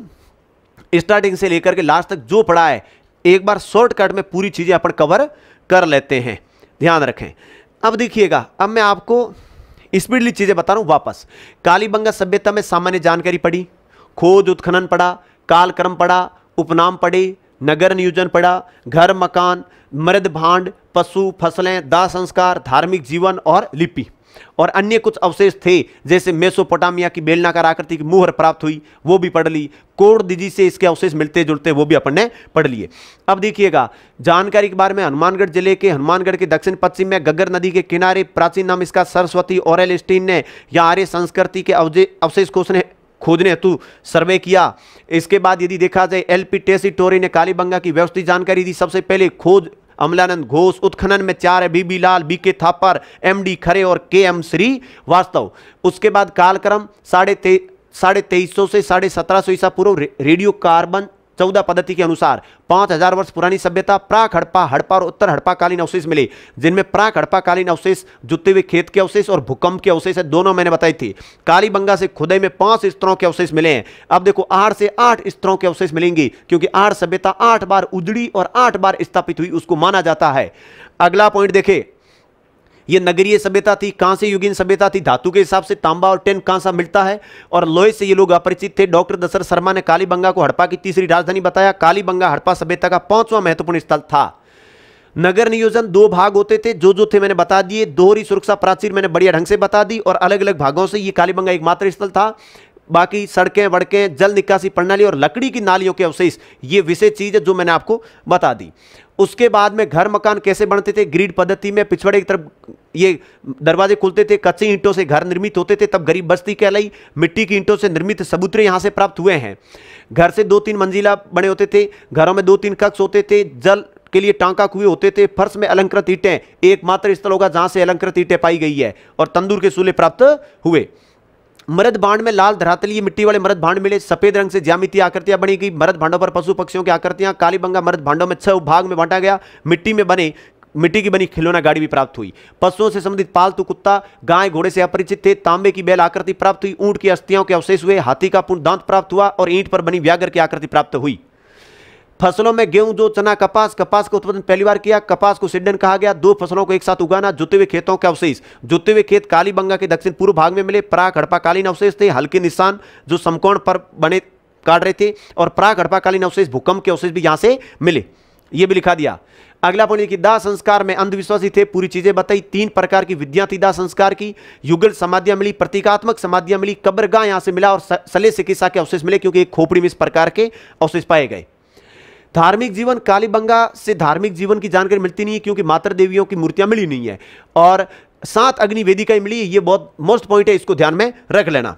स्टार्टिंग से लेकर के लास्ट तक जो पढ़ा है, एक बार शॉर्टकट में पूरी चीजें अपन कवर कर लेते हैं, ध्यान रखें। अब देखिएगा, अब मैं आपको स्पीडली चीजें बता रहा हूं वापस। कालीबंगा सभ्यता में सामान्य जानकारी पढ़ी, खोज उत्खनन पढ़ा, कालक्रम पढ़ा, उपनाम पढ़े, नगर नियोजन पढ़ा, घर मकान, मृद भांड, पशु, फसलें, दाह संस्कार, धार्मिक जीवन और लिपि, और अन्य कुछ अवशेष थे जैसे मेसोपोटामिया की बेलनाकार आकृति की मुहर प्राप्त हुई, वो भी पढ़ ली। कोड दिजी से इसके अवशेष मिलते जुलते, वो भी अपन ने पढ़ लिए। अब देखिएगा जानकारी के बारे में, हनुमानगढ़ जिले के हनुमानगढ़ के दक्षिण पश्चिम में गग्गर नदी के किनारे, प्राचीन नाम इसका सरस्वती, ऑरेल स्टीन ने या आर्य संस्कृति के अवशेष खोजने हेतु सर्वे किया। इसके बाद यदि देखा जाए एलपी टेसीटोरी ने कालीबंगा की व्यवस्थित जानकारी दी। सबसे पहले खोज अमलानंद घोष, उत्खनन में 4 है बीबी लाल, बीके थापर, एमडी खरे और केएम श्रीवास्तव। उसके बाद कालक्रम 2350 से 1750 ईसा पूर्व, रेडियो कार्बन 14 पद्धति के अनुसार 5000 वर्ष पुरानी सभ्यता, प्राक हड़प्पा, हड़प्पा और उत्तर हड़प्पा कालीन अवशेष मिले, जिनमें प्राक हड़प्पा कालीन अवशेष, जुते हुए खेत के अवशेष और भूकंप के अवशेष है, दोनों मैंने बताई थी। कालीबंगा से खुदाई में 5 स्तरों के अवशेष मिले हैं। अब देखो 8 से 8 स्तरों के अवशेष मिलेंगे, क्योंकि 8 सभ्यता 8 बार उजड़ी और 8 बार स्थापित हुई, उसको माना जाता है। अगला पॉइंट देखे, ये नगरीय सभ्यता थी, कांस्य युगीन सभ्यता थी, धातु के हिसाब से तांबा और टिन कांसा मिलता है, और लोहे से ये लोग अपरिचित थे। डॉक्टर दशरथ शर्मा ने कालीबंगा को हड़प्पा की तीसरी राजधानी बताया। कालीबंगा हड़प्पा सभ्यता का 5वां महत्वपूर्ण स्थल था। नगर नियोजन 2 भाग होते थे, जो थे मैंने बता दिए। दोहरी सुरक्षा प्राचीर मैंने बढ़िया ढंग से बता दी, और अलग अलग भागों से ये कालीबंगा एकमात्र स्थल था। बाकी सड़कें, वड़कें, जल निकासी प्रणाली और लकड़ी की नालियों के अवशेष, ये विशेष चीज है जो मैंने आपको बता दी। उसके बाद में घर मकान कैसे बनते थे, ग्रिड पद्धति में, पिछवाड़े की तरफ ये दरवाजे खुलते थे, कच्ची ईंटों से घर निर्मित होते थे, तब गरीब बस्ती कहलाई। मिट्टी की ईंटों से निर्मित सबूतरे यहां से प्राप्त हुए हैं। घर से 2-3 मंजिला बने होते थे, घरों में 2-3 कक्ष होते थे, जल के लिए टांका कुएं होते थे, फर्श में अलंकृत ईंटें, एकमात्र स्थल होगा जहां से अलंकृत ईंटें पाई गई है, और तंदूर के चूल्हे प्राप्त हुए। मृद भांड में लाल धरातलीय मिट्टी वाले मृद भांड मिले, सफेद रंग से ज्यामितीय आकृतियां बनी गई। मृद भांडों पर पशु पक्षियों की आकृतियां, कालीबंगा मृद भांडों में 6 भाग में बांटा गया। मिट्टी की बनी खिलौना गाड़ी भी प्राप्त हुई। पशुओं से संबंधित पालतू कुत्ता, गाय, घोड़े से अपरिचित थे। तांबे की बैल आकृति प्राप्त हुई, ऊंट की अस्थियों के अवशेष हुए, हाथी का पूर्ण दांत प्राप्त हुआ, और ईंट पर बनी व्याघ्र की आकृति प्राप्त हुई। फसलों में गेहूं, जो चना, कपास का उत्पादन पहली बार किया। कपास को सिड्डन कहा गया। 2 फसलों को एक साथ उगाना। जुते हुए खेतों के अवशेष, जुते हुए खेत कालीबंगा के दक्षिण पूर्व भाग में मिले। प्राक हड़प्पा कालीन अवशेष थे, हल्के निशान जो समकोण पर बने काट रहे थे, और प्राक हड़प्पा कालीन अवशेष, भूकंप के अवशेष भी यहां से मिले, ये भी लिखा दिया। अगला पॉइंट की दाह संस्कार में अंधविश्वासी थे, पूरी चीजें बताई। 3 प्रकार की विद्या थी दाह संस्कार की। युगल समाधियां मिली, प्रतीकात्मक समाधियां मिली, कब्रगाह यहां से मिला, और सले चिकित्सा के अवशेष मिले, क्योंकि एक खोपड़ी में इस प्रकार के अवशेष पाए गए। धार्मिक जीवन, कालीबंगा से धार्मिक जीवन की जानकारी मिलती नहीं है, क्योंकि मातर देवियों की मूर्तियां मिली नहीं है, और 7 अग्नि वेदिकाएं मिली। ये बहुत मोस्ट पॉइंट है, इसको ध्यान में रख लेना।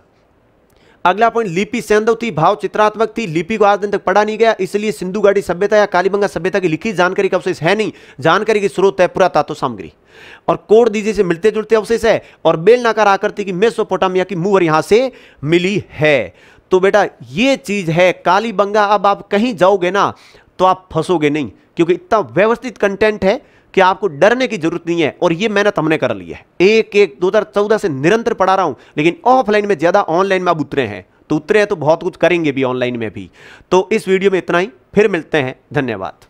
अगला पॉइंट, लिपि सैंधव थी, भाव चित्रात्मक थी। लिपि को आज दिन तक पढ़ा नहीं गया, इसलिए सिंधु घाटी सभ्यता या कालीबंगा सभ्यता की लिखी जानकारी का अवशेष है नहीं। जानकारी की स्रोत है पुरातत्व सामग्री, और कोड दीजिए से मिलते जुलते अवशेष है, और बेलनाकार आकृति की मेसोपोटामिया की मुहर यहां से मिली है। तो बेटा ये चीज है कालीबंगा। अब आप कहीं जाओगे ना तो आप फंसोगे नहीं, क्योंकि इतना व्यवस्थित कंटेंट है कि आपको डरने की जरूरत नहीं है, और ये मेहनत हमने कर ली है। 2014 से निरंतर पढ़ा रहा हूं, लेकिन ऑफलाइन में ज्यादा, ऑनलाइन में अब उतरे हैं, तो बहुत कुछ करेंगे भी ऑनलाइन में भी। तो इस वीडियो में इतना ही, फिर मिलते हैं, धन्यवाद।